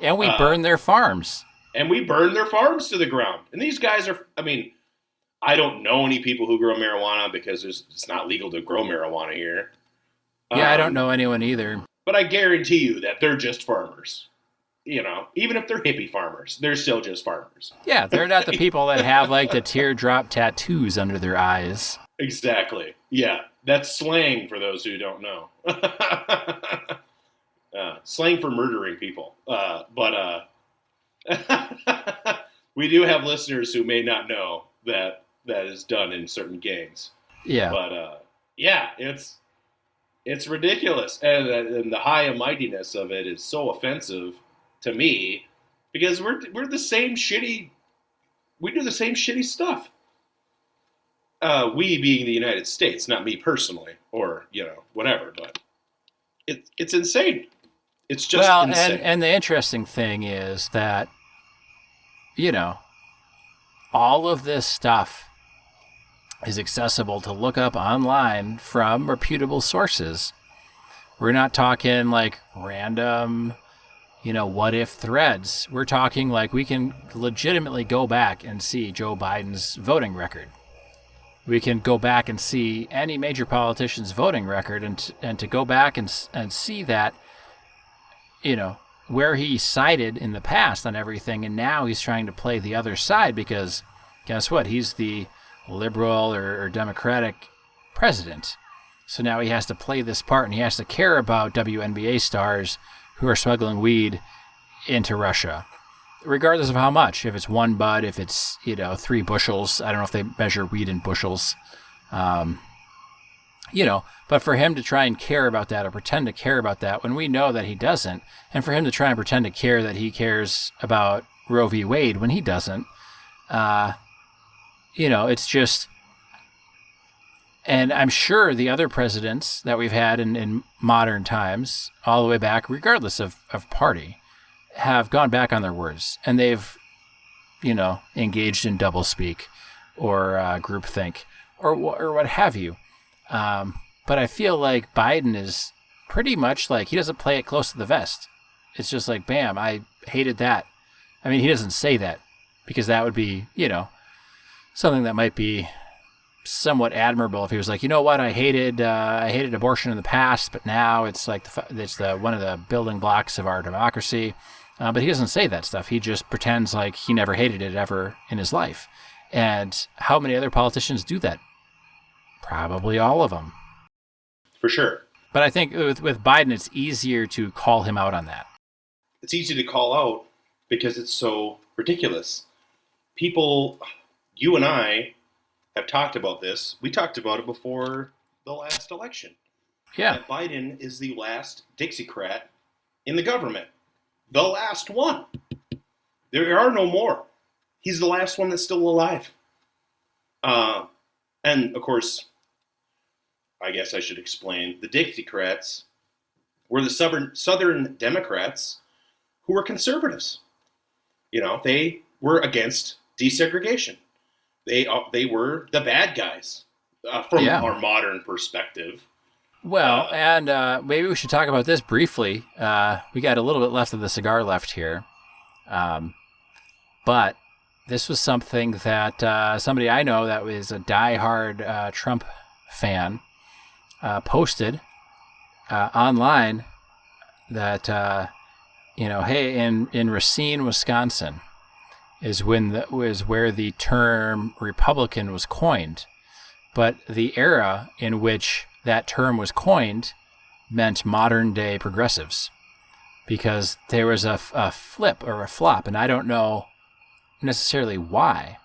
And we burn their farms. And we burn their farms to the ground. And these guys are, I mean, I don't know any people who grow marijuana because it's not legal to grow marijuana here. Yeah, I don't know anyone either. But I guarantee you that they're just farmers. You know, even if they're hippie farmers, they're still just farmers. Yeah, they're not the people that have like the teardrop tattoos under their eyes. Exactly. Yeah, that's slang for those who don't know. Slang for murdering people. But we do have listeners who may not know that is done in certain gangs. Yeah. But yeah, it's ridiculous, and the high and mightiness of it is so offensive to me, because we're the same shitty. We do the same shitty stuff. We being the United States, not me personally, or whatever. But it's insane. It's just insane. And the interesting thing is that all of this stuff is accessible to look up online from reputable sources. We're not talking like random, what if threads. We're talking like we can legitimately go back and see Joe Biden's voting record. We can go back and see any major politician's voting record, and to go back and see that, where he sided in the past on everything, and now he's trying to play the other side because guess what? He's the liberal or Democratic president. So now he has to play this part, and he has to care about WNBA stars who are smuggling weed into Russia, regardless of how much. If it's one bud, if it's 3 bushels. I don't know if they measure weed in bushels. But for him to try and care about that, or pretend to care about that, when we know that he doesn't, and for him to try and pretend to care that he cares about Roe v. Wade when he doesn't, it's just, and I'm sure the other presidents that we've had in modern times, all the way back, regardless of party, have gone back on their words, and they've, engaged in doublespeak or groupthink or what have you. But I feel like Biden is pretty much like, he doesn't play it close to the vest. It's just like, bam, I hated that. I mean, he doesn't say that because that would be, something that might be somewhat admirable if he was like, you know what, I hated abortion in the past, but now it's like it's one of the building blocks of our democracy. But he doesn't say that stuff. He just pretends like he never hated it ever in his life. And how many other politicians do that? Probably all of them. For sure. But I think with Biden, it's easier to call him out on that. It's easy to call out because it's so ridiculous. People, you and I have talked about this. We talked about it before the last election. Yeah. That Biden is the last Dixiecrat in the government. The last one. There are no more. He's the last one that's still alive. And, of course, I guess I should explain, the Dixiecrats were the Southern Democrats who were conservatives. They were against desegregation. They were the bad guys from our modern perspective. Well, and maybe we should talk about this briefly. We got a little bit left of the cigar left here. But this was something that somebody I know that was a diehard Trump fan posted online that, hey, in Racine, Wisconsin, is where the term Republican was coined. But the era in which that term was coined meant modern day progressives, because there was a flip or a flop, and I don't know necessarily why,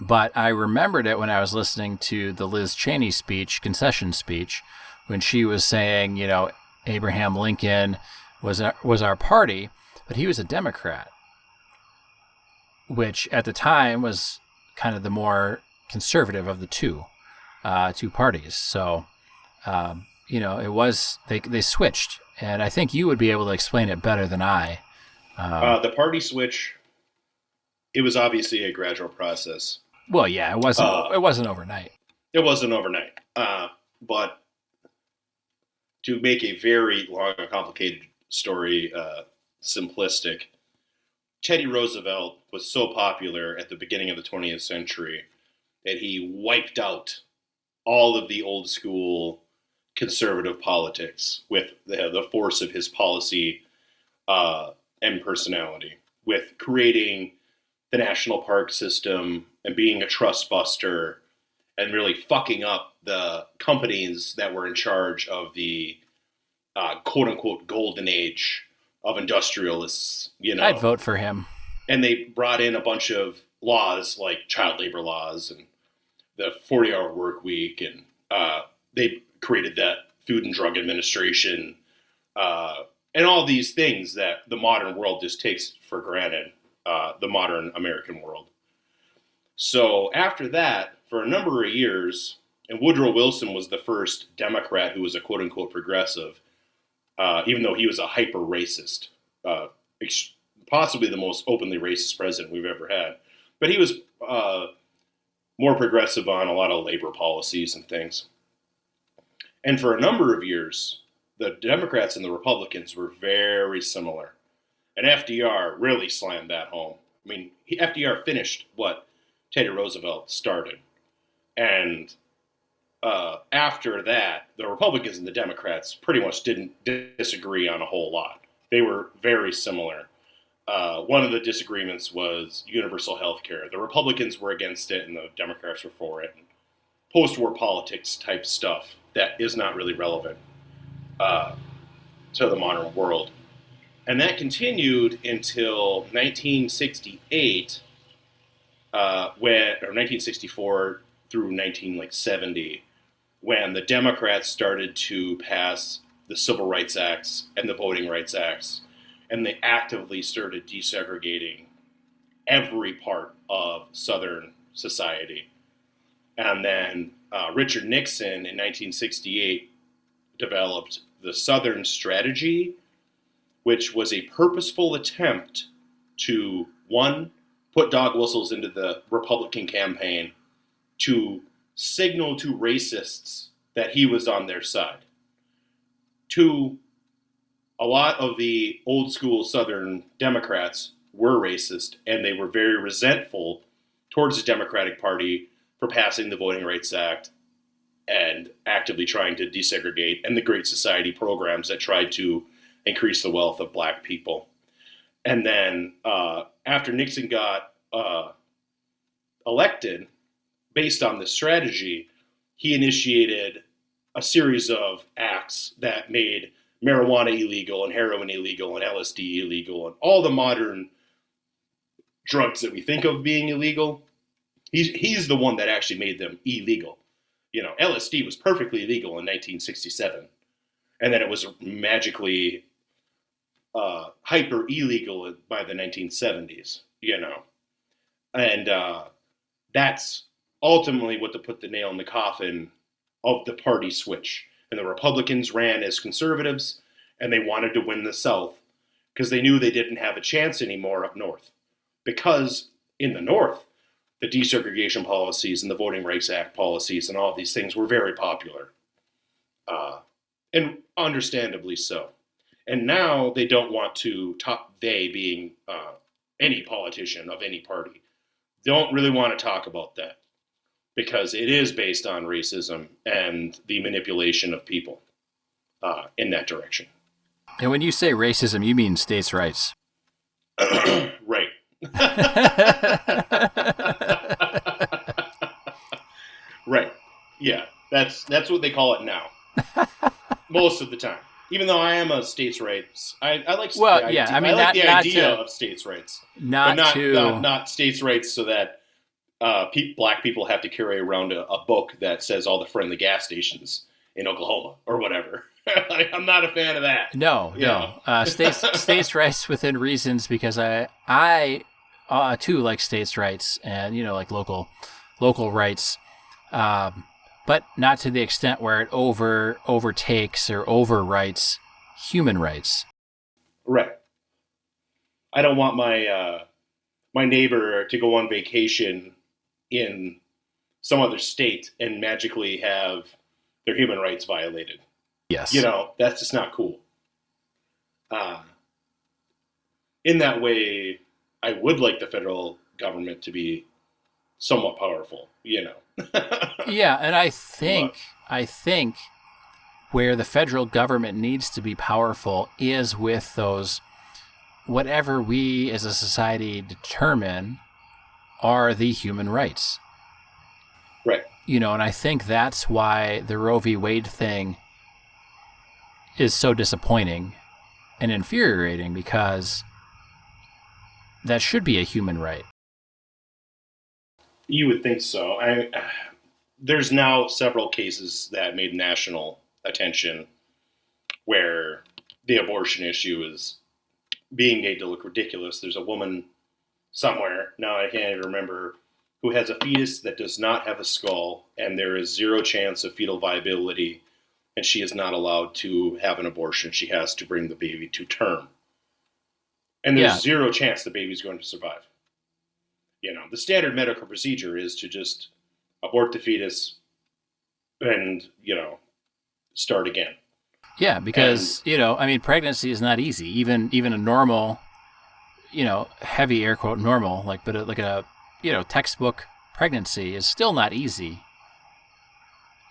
but I remembered it when I was listening to the Liz Cheney speech, concession speech, when she was saying, Abraham Lincoln was our party, but he was a Democrat, which at the time was kind of the more conservative of the two parties. So, it was, they switched, and I think you would be able to explain it better than I. The party switch, it was obviously a gradual process. Well, yeah, it wasn't overnight. It wasn't overnight. But to make a very long and complicated story simplistic, Teddy Roosevelt was so popular at the beginning of the 20th century that he wiped out all of the old school conservative politics with the force of his policy and personality, with creating the national park system and being a trust buster and really fucking up the companies that were in charge of the quote unquote golden age of industrialists. I'd vote for him. And they brought in a bunch of laws like child labor laws and the 40-hour work week, and they created that Food and Drug Administration and all these things that the modern world just takes for granted, the modern American world. So after that, for a number of years, and Woodrow Wilson was the first Democrat who was a quote-unquote progressive, even though he was a hyper-racist, possibly the most openly racist president we've ever had. But he was more progressive on a lot of labor policies and things. And for a number of years, the Democrats and the Republicans were very similar. And FDR really slammed that home. I mean, FDR finished what Teddy Roosevelt started. And after that, the Republicans and the Democrats pretty much didn't disagree on a whole lot. They were very similar. One of the disagreements was universal health care. The Republicans were against it and the Democrats were for it. Post-war politics type stuff that is not really relevant to the modern world. And that continued until 1968, or 1964 through 1970, when the Democrats started to pass the Civil Rights Acts and the Voting Rights Acts, and they actively started desegregating every part of Southern society. And then Richard Nixon in 1968 developed the Southern Strategy, which was a purposeful attempt to, one, put dog whistles into the Republican campaign to signal to racists that he was on their side. Two, a lot of the old school Southern Democrats were racist, and they were very resentful towards the Democratic Party for passing the Voting Rights Act and actively trying to desegregate, and the Great Society programs that tried to increase the wealth of black people. And then after Nixon got elected, based on this strategy, he initiated a series of acts that made marijuana illegal and heroin illegal and LSD illegal and all the modern drugs that we think of being illegal. He's the one that actually made them illegal. LSD was perfectly legal in 1967, and then it was magically hyper illegal by the 1970s. And that's ultimately what put the nail in the coffin of the party switch. And the Republicans ran as conservatives, and they wanted to win the South because they knew they didn't have a chance anymore up north. Because in the North, the desegregation policies and the Voting Rights Act policies and all of these things were very popular. And understandably so. And now they don't want to they being any politician of any party, don't really want to talk about that because it is based on racism and the manipulation of people in that direction. And when you say racism, you mean states' rights. Right. Right. Yeah, that's what they call it now. most of the time. Even though I am a states' rights, I like. Well, yeah, I mean, I like not, the not idea to, of states' rights, not but to, not states' rights so that black people have to carry around a book that says all the friendly gas stations in Oklahoma or whatever. Like, I'm not a fan of that. no, You know? no, states' rights within reasons, because I too like states' rights and, like local rights, but not to the extent where it overtakes or overwrites human rights. Right. I don't want my my neighbor to go on vacation in some other state and magically have their human rights violated. Yes. That's just not cool. In that way, I would like the federal government to be somewhat powerful. Yeah, and I think where the federal government needs to be powerful is with those, whatever we as a society determine are the human rights. Right. And I think that's why the Roe v. Wade thing is so disappointing and infuriating, because that should be a human right. You would think so. There's now several cases that made national attention where the abortion issue is being made to look ridiculous. There's a woman somewhere, now I can't even remember, who has a fetus that does not have a skull, and there is zero chance of fetal viability, and she is not allowed to have an abortion. She has to bring the baby to term. And there's zero chance the baby's going to survive. The standard medical procedure is to just abort the fetus and, start again. Yeah, because, pregnancy is not easy. Even a normal, heavy air quote normal, like a textbook pregnancy is still not easy.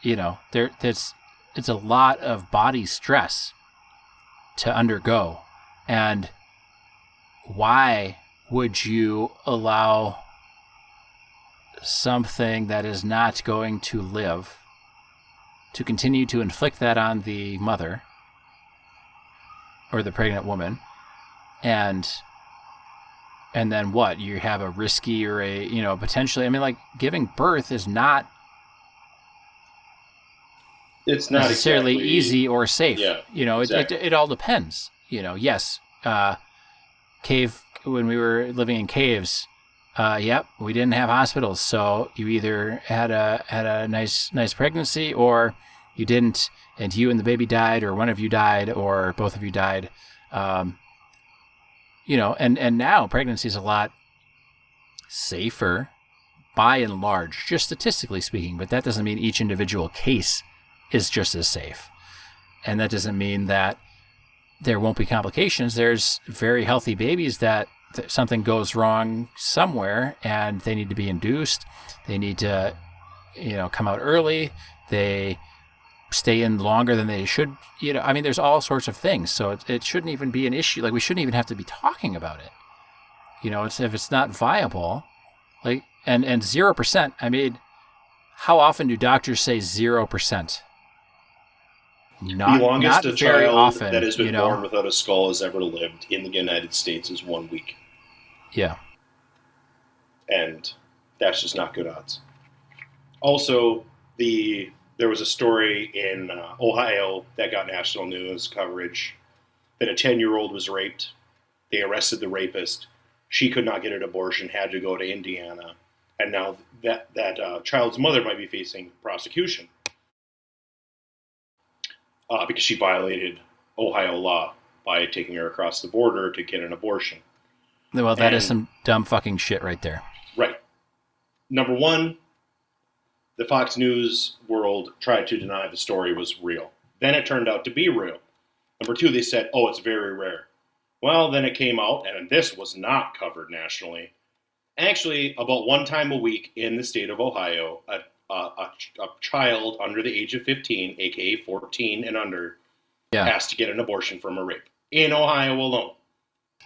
It's a lot of body stress to undergo. And why would you allow something that is not going to live to continue to inflict that on the mother or the pregnant woman, and then what? You have a risky or a, potentially, giving birth is not it's not necessarily exactly easy or safe. Yeah, exactly. It all depends. Yes, when we were living in caves, we didn't have hospitals, so you either had a nice pregnancy or you didn't, and you and the baby died, or one of you died, or both of you died. And now pregnancy is a lot safer by and large, just statistically speaking, but that doesn't mean each individual case is just as safe. And that doesn't mean that there won't be complications. There's very healthy babies that something goes wrong somewhere and they need to be induced. They need to, come out early. They stay in longer than they should. There's all sorts of things. So it shouldn't even be an issue. Like, we shouldn't even have to be talking about it. If it's not viable, like, and 0%, how often do doctors say 0%? The longest a very child often, that has been born without a skull has ever lived in the United States is 1 week. Yeah. And that's just not good odds. Also, there was a story in Ohio that got national news coverage that a 10-year-old was raped. They arrested the rapist. She could not get an abortion, had to go to Indiana. And now that child's mother might be facing prosecution. Because she violated Ohio law by taking her across the border to get an abortion. Well, that is some dumb fucking shit right there. Right. Number one, the Fox News world tried to deny the story was real. Then it turned out to be real. Number two, they said, oh, it's very rare. Well, then it came out, and this was not covered nationally. Actually, about one time a week in the state of Ohio, a child under the age of 15, aka 14 and under, has to get an abortion from a rape. In Ohio alone.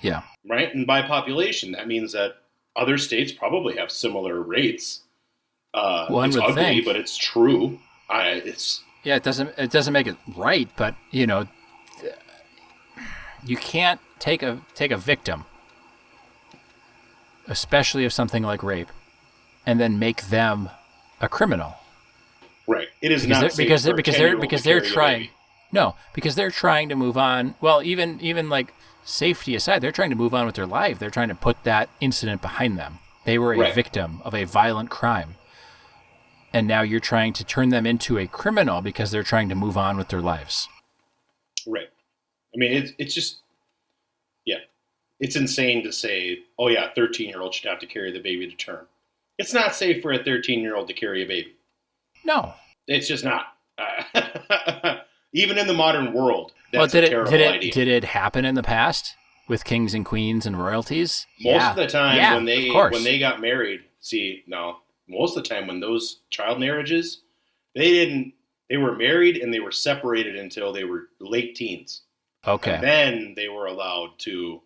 Yeah. Right? And by population, that means that other states probably have similar rates. One it's would ugly, think. but it's true. It's Yeah, it doesn't make it right, but you can't take a victim, especially of something like rape, and then make them a criminal. Right. It is because not safe for a 10-year-old because to they're carry a trying. baby. No, because they're trying to move on. Well, even like safety aside, they're trying to move on with their life. They're trying to put that incident behind them. They were a Right. victim of a violent crime. And now you're trying to turn them into a criminal because they're trying to move on with their lives. Right. I mean, it's just, yeah, it's insane to say, oh yeah, a 13-year-old should have to carry the baby to term. It's not safe for a 13-year-old to carry a baby. No. It's just not. Even in the modern world, that's a terrible idea. Did it happen in the past with kings and queens and royalties? Most of the time when they got married, most of the time when those child marriages, they were married and they were separated until they were late teens. Okay. And then they were allowed to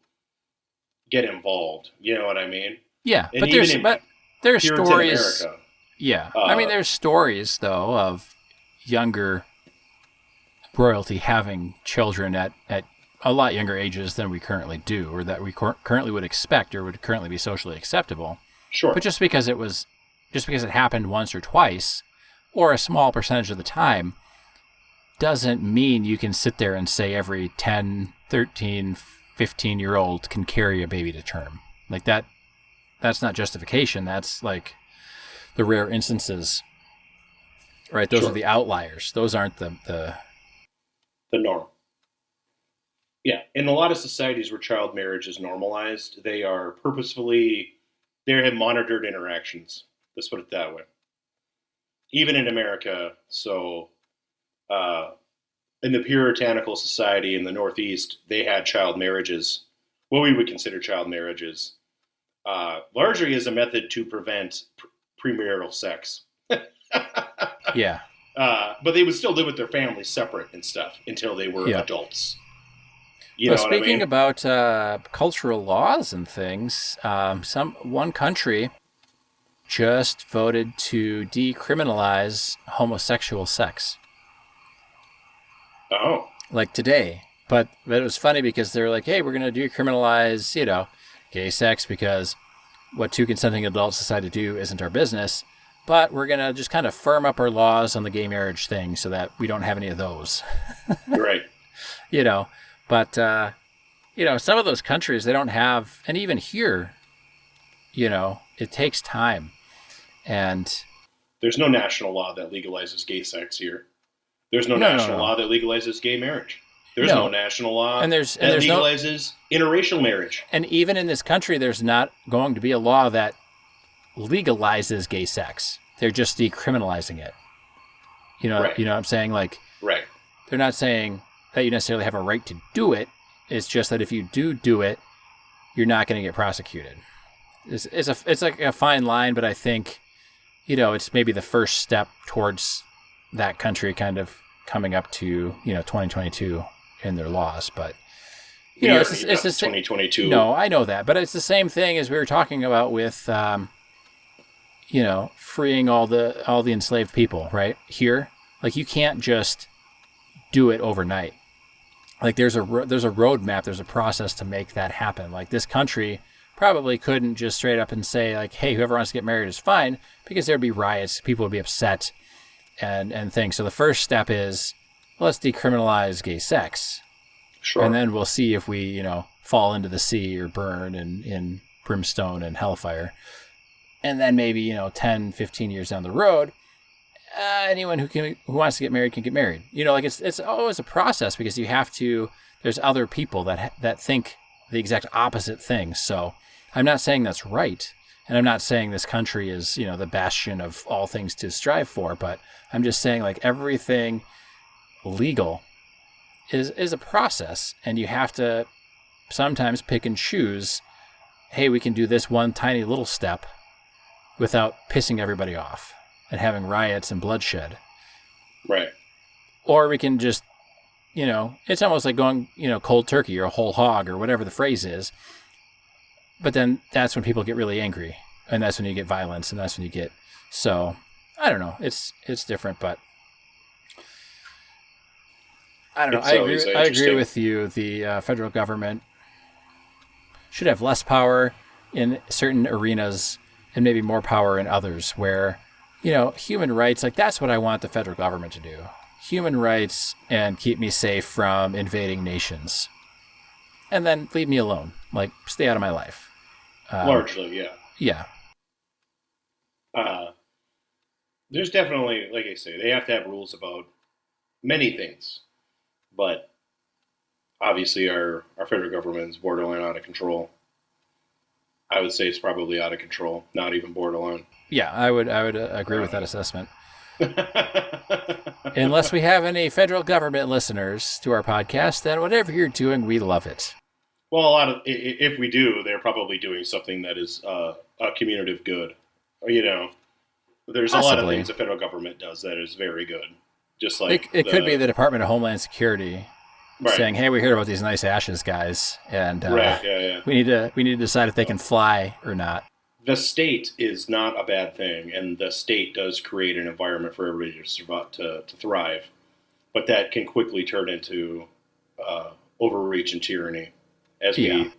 get involved. You know what I mean? Yeah, And but there's Puritan stories. America, Yeah, I mean, there's stories though of younger royalty having children at a lot younger ages than we currently do, or that we currently would expect, or would currently be socially acceptable. Sure. But just because it happened once or twice, or a small percentage of the time, doesn't mean you can sit there and say every 10, 13, 15-year-old can carry a baby to term. Like that's not justification. That's like the rare instances, right? Those Sure. are the outliers. Those aren't the norm. Yeah, in a lot of societies where child marriage is normalized, they are they have monitored interactions. Let's put it that way. Even in America, so in the puritanical society in the Northeast, they had child marriages, what we would consider child marriages, largely as a method to prevent premarital sex. Yeah. But they would still live with their families separate and stuff until they were adults. You Well, know what I speaking mean? about cultural laws and things, one country just voted to decriminalize homosexual sex. Oh. Like today. But it was funny because they're like, hey, we're going to decriminalize, gay sex because what two consenting adults decide to do isn't our business. But we're going to just kind of firm up our laws on the gay marriage thing so that we don't have any of those. Right. But, some of those countries, they don't have, and even here, it takes time. And there's no national law that legalizes gay sex here. There's no national law that legalizes gay marriage. There's no national law that legalizes interracial marriage. And even in this country, there's not going to be a law that legalizes gay sex. They're just decriminalizing it. Right. You know what I'm saying? Like, right. They're not saying that you necessarily have a right to do it. It's just that if you do it, you're not going to get prosecuted. It's like a fine line, but I think, it's maybe the first step towards that country kind of coming up to, 2022 in their laws. But, it's the 2022. No, I know that, but it's the same thing as we were talking about with, freeing all the enslaved people, right? Here, like you can't just do it overnight. Like there's a roadmap, there's a process to make that happen. Like this country probably couldn't just straight up and say like, hey, whoever wants to get married is fine, because there'd be riots, people would be upset and things. So the first step is, let's decriminalize gay sex. Sure. And then we'll see if we, fall into the sea or burn in brimstone and hellfire. And then maybe, 10, 15 years down the road, anyone who wants to get married can get married. It's always a process because there's other people that think the exact opposite thing. So I'm not saying that's right. And I'm not saying this country is, the bastion of all things to strive for, but I'm just saying like everything legal is a process, and you have to sometimes pick and choose, hey, we can do this one tiny little step without pissing everybody off and having riots and bloodshed. Right. Or we can just, it's almost like going, cold turkey or a whole hog or whatever the phrase is. But then that's when people get really angry, and that's when you get violence, and that's when you get, so I don't know. It's different, but I don't know. It's I always agree. I agree interesting. with you. The federal government should have less power in certain arenas and maybe more power in others. Where, human rights, like that's what I want the federal government to do. Human rights and keep me safe from invading nations, and then leave me alone. Like stay out of my life. Largely, yeah. Yeah. Uh, there's definitely, like I say, they have to have rules about many things, but obviously our federal government is borderline out of control. I would say it's probably out of control, not even borderline. Yeah, I would agree with that assessment. Well, Unless we have any federal government listeners to our podcast, then whatever you're doing, we love it. a lot of if we do, they're probably doing something that is a communicative good. There's a lot of Possibly. things the federal government does that is very good. Just like It could be the Department of Homeland Security saying, "Hey, we heard about these nice ashes, guys, and right, yeah. we need to decide if they can fly or not." The state is not a bad thing, and the state does create an environment for everybody to survive, to thrive. But that can quickly turn into overreach and tyranny, as we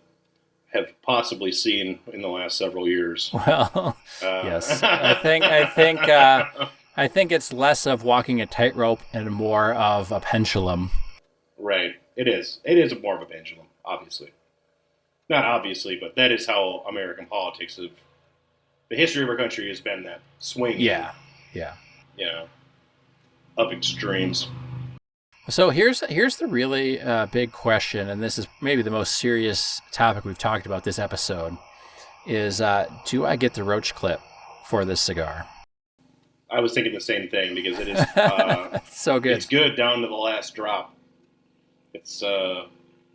have possibly seen in the last several years. Well, yes, I think it's less of walking a tightrope and more of a pendulum. Right. It is. It is more of a pendulum, obviously. Not obviously, but that is how American politics have. The history of our country has been that swing. Yeah. Of extremes. So here's the really big question, and this is maybe the most serious topic we've talked about this episode, is do I get the roach clip for this cigar? I was thinking the same thing because it is so good. It's good down to the last drop. It's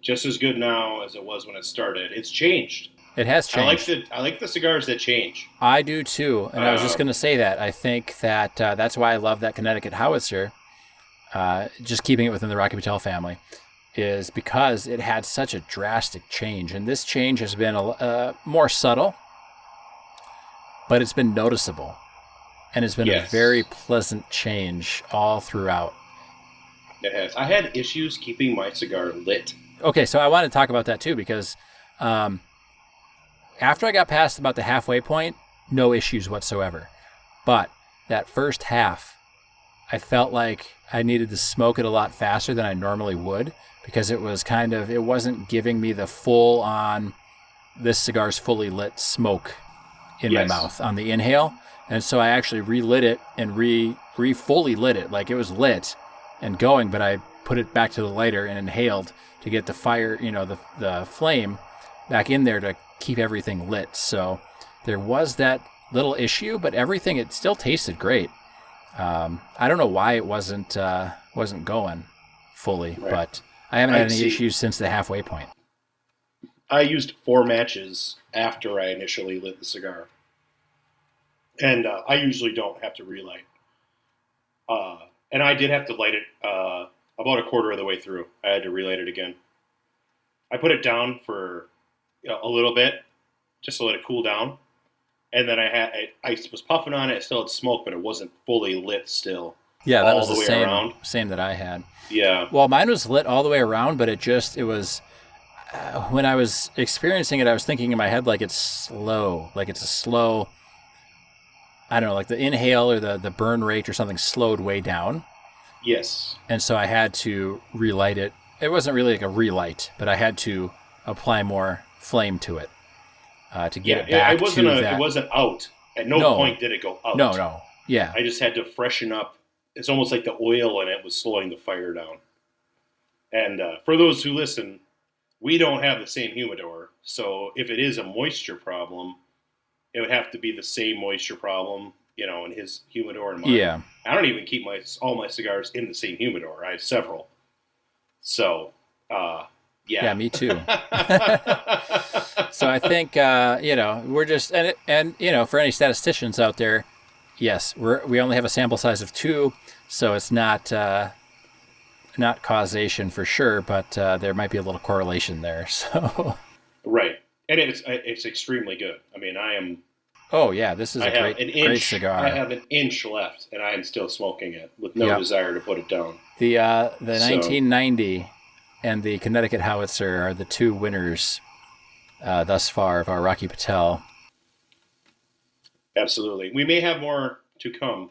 just as good now as it was when it started. It's changed. It has changed. I like the cigars that change. I do too, and I was just going to say that. I think that that's why I love that Connecticut Howitzer. Just keeping it within the Rocky Patel family, is because it had such a drastic change. And this change has been more subtle, but it's been noticeable. And it's been a very pleasant change all throughout. It has. I had issues keeping my cigar lit. Okay, so I want to talk about that too, because after I got past about the halfway point, no issues whatsoever. But that first half, I felt like I needed to smoke it a lot faster than I normally would, because it wasn't giving me the full on, this cigar's fully lit smoke in my mouth on the inhale. And so I actually relit it and fully lit it. Like it was lit and going, but I put it back to the lighter and inhaled to get the fire, the flame back in there to keep everything lit. So there was that little issue, but everything, it still tasted great. I don't know why it wasn't going fully, but I haven't had any issues since the halfway point. I used 4 matches after I initially lit the cigar. And I usually don't have to relight. And I did have to light it about a quarter of the way through. I had to relight it again. I put it down for a little bit, just to let it cool down. And then I was puffing on it. It still had smoke, but it wasn't fully lit still. Yeah, that was the same that I had. Yeah. Well, mine was lit all the way around, but it was, when I was experiencing it, I was thinking in my head, like it's slow. Like it's a slow, I don't know, like the inhale or the burn rate or something slowed way down. Yes. And so I had to relight it. It wasn't really like a relight, but I had to apply more flame to it to get it back to that. It wasn't out. At no point did it go out. No. Yeah. I just had to freshen up. It's almost like the oil in it was slowing the fire down. And for those who listen, we don't have the same humidor. So if it is a moisture problem, it would have to be the same moisture problem, in his humidor and mine. Yeah. I don't even keep all my cigars in the same humidor. I have several. So, yeah. Yeah, me too. So I think, we're just, and for any statisticians out there, yes, we only have a sample size of 2, so it's not causation for sure, but there might be a little correlation there. So. Right. And it's extremely good. I mean, I am. Oh yeah, this is great cigar. I have an inch left, and I am still smoking it with no desire to put it down. The So- 1990 and the Connecticut Howitzer are the two winners thus far of our Rocky Patel. Absolutely. We may have more to come.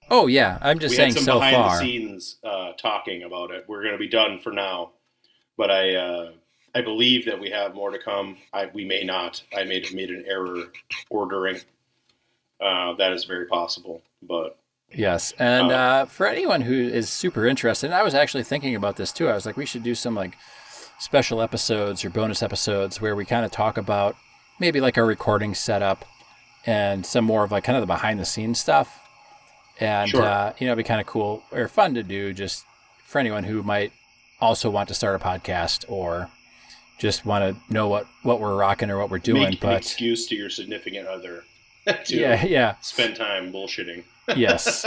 Oh yeah, I'm just We saying had some so behind far. the scenes talking about it. We're going to be done for now, but I believe that we have more to come. We may not. I made an error ordering. That is very possible, but Yes, and for anyone who is super interested, and I was actually thinking about this too. I was like, we should do some like special episodes or bonus episodes where we kind of talk about maybe like our recording setup and some more of like kind of the behind the scenes stuff. And, Sure. it'd be kind of cool or fun to do just for anyone who might also want to start a podcast or just want to know what we're rocking or what we're doing. Make an excuse to your significant other to Yeah. spend time bullshitting. Yes.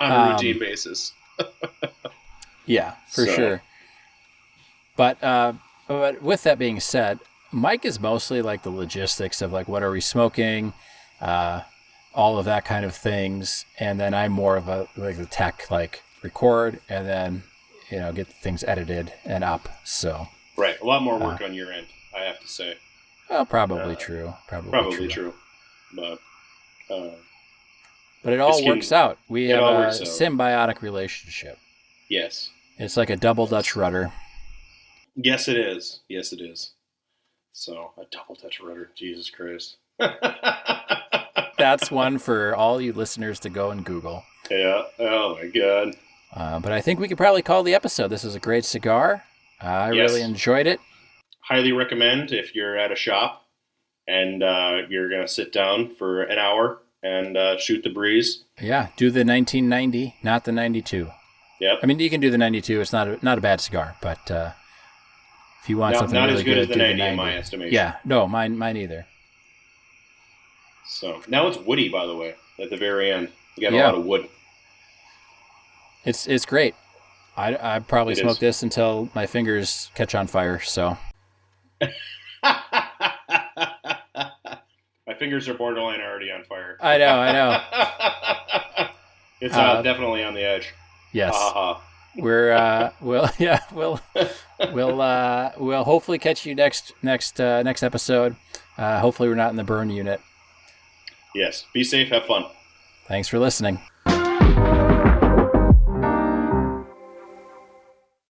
On a routine basis. Yeah, for sure. But with that being said, Mike is mostly like the logistics of like what are we smoking, all of that kind of things, and then I'm more of a like the tech, like record and then get things edited and up. So right, a lot more work on your end, I have to say. Well, probably true. Probably true. But it all works out. We have a out. symbiotic relationship. Yes. It's like a double Dutch rudder. Yes, it is. Yes, it is. So, a double Dutch rudder. Jesus Christ. That's one for all you listeners to go and Google. Yeah. Oh, my God. But I think we could probably call the episode. This is a great cigar. I really enjoyed it. Highly recommend if you're at a shop and you're going to sit down for an hour and shoot the breeze. Yeah, do the 1990, not the 92. Yep. I mean, you can do the 92. It's not a bad cigar, but if you want something not really as good as do the 90 90 in my estimation. Yeah, no, mine either. So now it's woody, by the way, at the very end. You got a lot of wood. It's great. I probably smoke this until my fingers catch on fire. So my fingers are borderline already on fire. I know. It's definitely on the edge. Yes. Ha. We'll hopefully catch you next episode. Hopefully we're not in the burn unit. Yes. Be safe. Have fun. Thanks for listening.